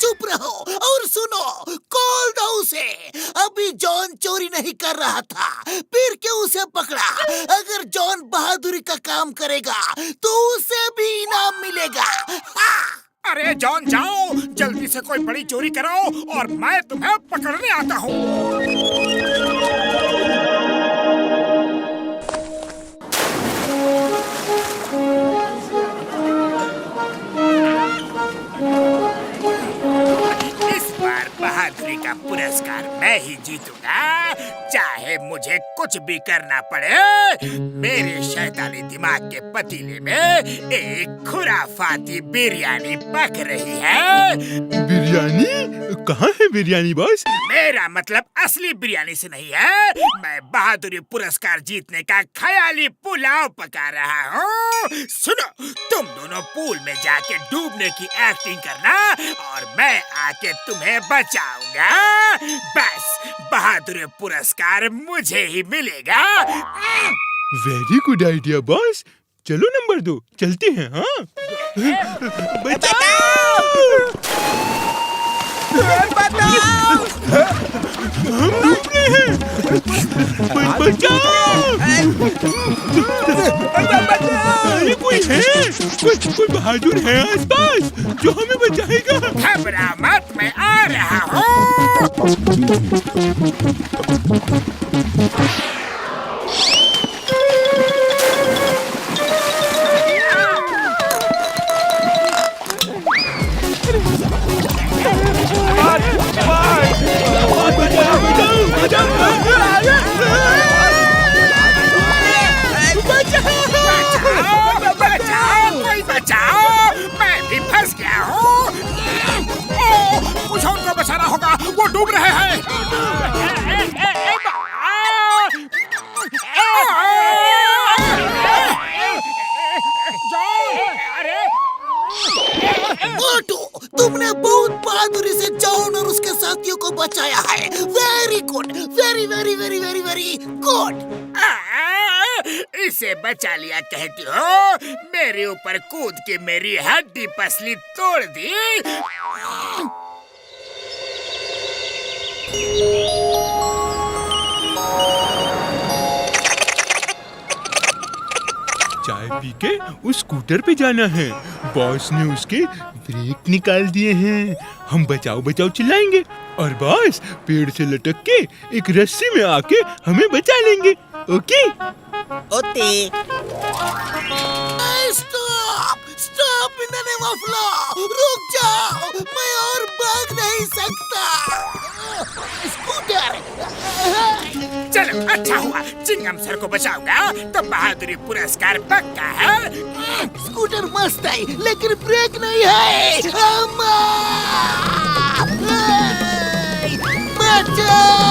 चुप रहो और सुनो, कॉल दो उसे। अभी जॉन चोरी नहीं कर रहा था, फिर क्यों उसे पकड़ा? अगर जॉन बहादुरी का काम करेगा तो उसे भी इनाम मिलेगा। हाँ। अरे जॉन, जाओ जल्दी से कोई बड़ी चोरी कराओ और मैं तुम्हें पकड़ने आता हूँ। इस बार बहादुरी का पुरस्कार मैं ही जीतूंगा, चाहे मुझे कुछ भी करना पड़े। मेरे शैतानी दिमाग के पतीले में एक खुराफाती बिरयानी पक रही है। बिरयानी? कहाँ है बिरयानी बॉस? मेरा मतलब असली बिरयानी से नहीं है, मैं बहादुरी पुरस्कार जीतने का ख्याली पुलाव पका रहा हूँ। सुनो, तुम दोनों पूल में जाके डूबने की एक्टिंग करना और मैं आके तुम्हें बचाऊंगा। बस बहादुरी पुरस्कार मुझे ही मिलेगा। Very good idea boss. चलो नंबर 2 चलते हैं। हाँ बचाओ! हम डूब रहे हैं। बचाओ! अरे कोई है? कोई बहादुर है आसपास जो हमें बचाएगा? घबरा मत, मैं आ रहा हूँ। बचाओ, मैं भी फंस गया हूँ। मुझे उनको बचाना होगा, वो डूब रहे हैं। मोटू, तुमने बहुत बहादुरी से जॉन और उसके साथियों को बचाया है। Very good, very very very very very good. इसे बचा लिया कहती हो? मेरे ऊपर कूद के मेरी हड्डी पसली तोड़ दी। चाय पी के उस स्कूटर पे जाना है। बॉस ने उसके ब्रेक निकाल दिए हैं। हम बचाओ बचाओ चिल्लाएंगे और बॉस पेड़ से लटक के एक रस्सी में आके हमें बचा लेंगे। ओके? ओते। Stop! Stop in the name of law! रुक जाओ, मैं और भाग नहीं सकता। स्कूटर! चलो, अच्छा हुआ, चिंगम सर को बचाऊंगा तो बहादुरी पुरस्कार पक्का है। स्कूटर मस्त है, लेकिन ब्रेक नहीं है। अम्मा! बचाओ!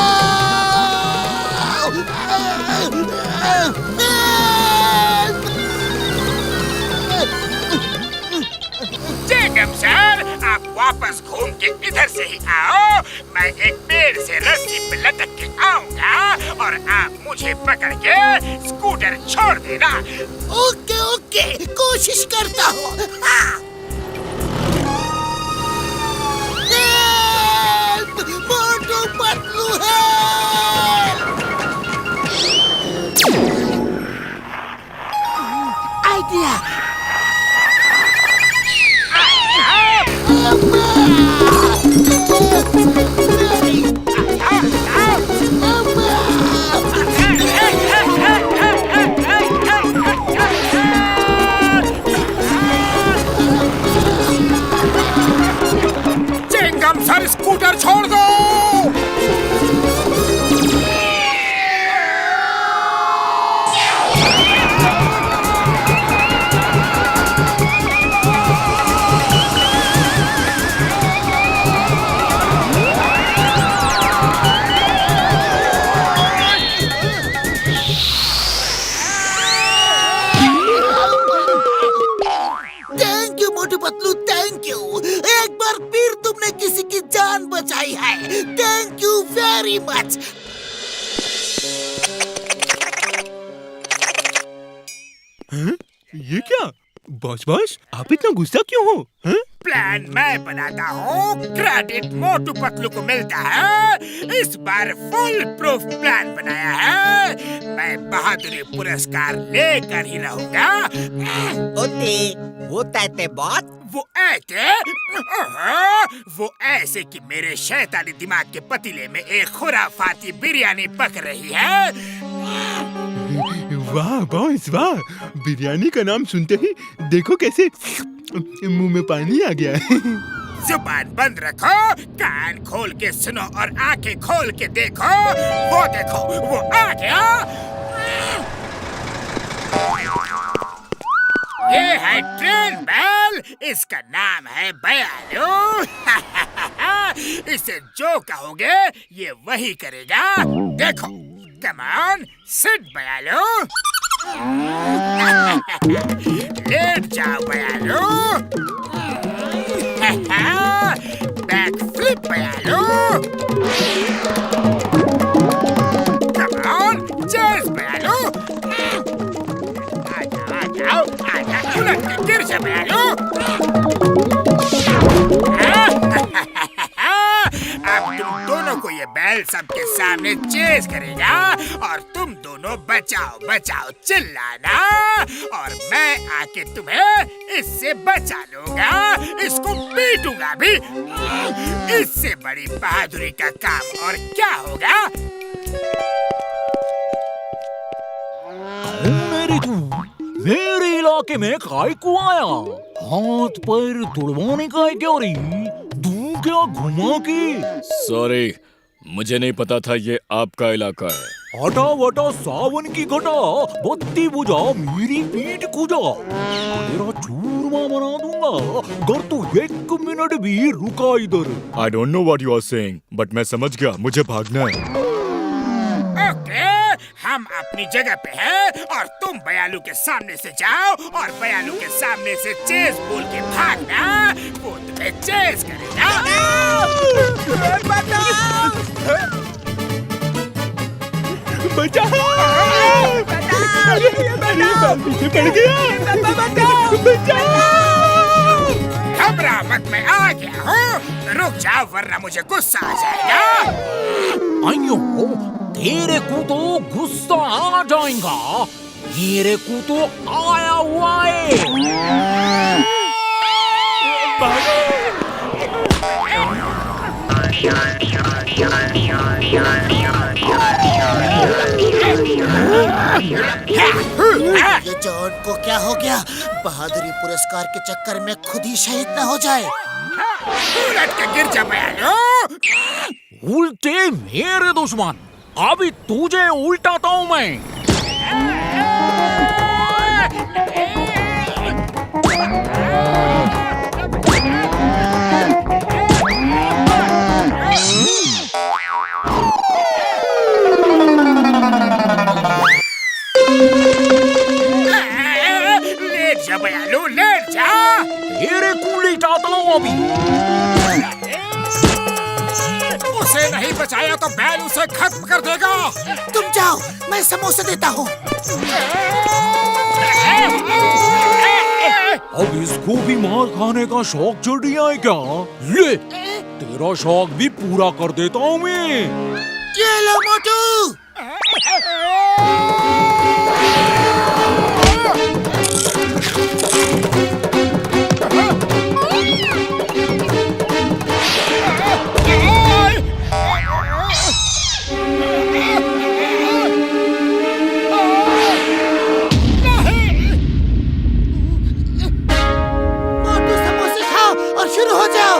चिंगम सर, आप वापस घूम के इधर से ही आओ। मैं एक पेड़ से रस्सी पे लटक के आऊंगा और आप मुझे पकड़ के स्कूटर छोड़ देना। ओके ओके, कोशिश करता हूँ। हाँ। मोटू पतलू है। आइडिया। चिंगम सर, स्कूटर छोड़ दो। Thank you Motu Patlu, thank you. एक बार फिर तुमने किसी की जान बचाई है। Thank you very much. ये क्या बॉस बॉस, आप इतना गुस्सा क्यों हो? हैं? प्लान मैं बनाता हूँ, क्रेडिट मोटू पतलू को मिलता है। इस बार फुल प्रूफ प्लान बनाया है। मैं बहादुरी पुरस्कार लेकर ही रहूंगा। ओते वो तैते बात वो वो ऐसे कि मेरे शैतानी दिमाग के पतीले में एक खुराफाती बिरयानी पक रही है। वाह बॉस वाह, बिरयानी का नाम सुनते ही देखो कैसे मुंह में पानी आ गया है। जुबान बंद रखो, कान खोल के सुनो और आंखें खोल के देखो। वो देखो, वो आ गया। ये है ट्रेन बेल, इसका नाम है बयालू। इसे जो कहोगे ये वही करेगा। देखो, कम ऑन, सिट बयालू। लेट जाओ बयालू। बैक फ्लिप बयालू। कम ऑन, चेस बयालू। आजा, उलट के गिर जा बयालू। अब तुम दोनों को ये बैल सबके सामने चेस करेगा और तुम दोनों बचाओ बचाओ चिल्लाना, और मैं आके तुम्हें इससे बचा लूंगा। इसको पीटूंगा भी। इससे बड़ी बहादुरी का काम और क्या होगा? मेरे इलाके में काय को आया, हाथ पैर तुड़वाने का है क्या रे? तू क्या घुमा के? सॉरी, मुझे नहीं पता था ये आपका इलाका है। हटा वटा सावन की घटा, बत्ती बुझा मेरी पीठ कुजा। तेरा चूरमा बना दूंगा अगर तू 1 मिनट भी रुका इधर। I don't know what you are saying, but मैं समझ गया, मुझे भागना है। ओके, हम अपनी जगह पे हैं और तुम बयालू के सामने से जाओ और बयालू के सामने से चेस बोल के भागना। वो तुम्हें चेस करेगा। बचाओ! अरे बैल पीछे पड़ गया। बचाओ! घबरा मत, मैं आ गया हूँ। रुक जाओ वरना मुझे गुस्सा आ जाएगा। आइयो, तेरे को तो गुस्सा आ जाएगा, मेरे को तो आया हुआ है। ये जॉन को क्या हो गया? बहादुरी पुरस्कार के चक्कर में खुद ही शहीद न हो जाए। उलट के गिर जा बयालू। उल्टे मेरे दुश्मन, अभी तुझे उल्टाता हूँ मैं। लेट जा बयालू, लेट जा। तेरे को लेटाता हूँ अभी। उसे नहीं बचाया तो बैल उसे खत्म कर देगा। तुम जाओ, मैं समोसा देता हूँ। अब इसको भी मार खाने का शौक चढ़ गया है क्या? ले, तेरा शौक भी पूरा कर देता हूँ मैं। ये लो मोटू। मोटू समोसे खाओ और शुरू हो जाओ।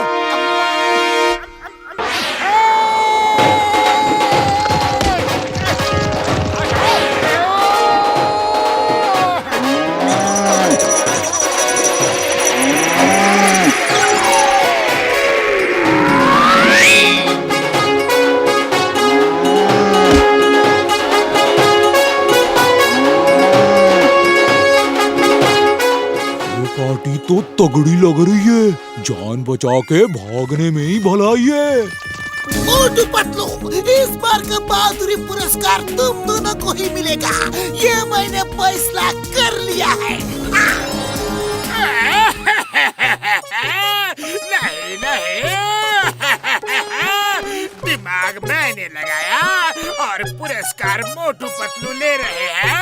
पार्टी तो तगड़ी लग रही है। जान बचा के भागने में ही भलाई है। मोटू पतलू, इस बार का बहादुरी पुरस्कार तुम दोनों को ही मिलेगा। ये मैंने फैसला कर लिया है। नहीं नहीं, दिमाग मैंने लगाया और पुरस्कार मोटू पतलू ले रहे हैं।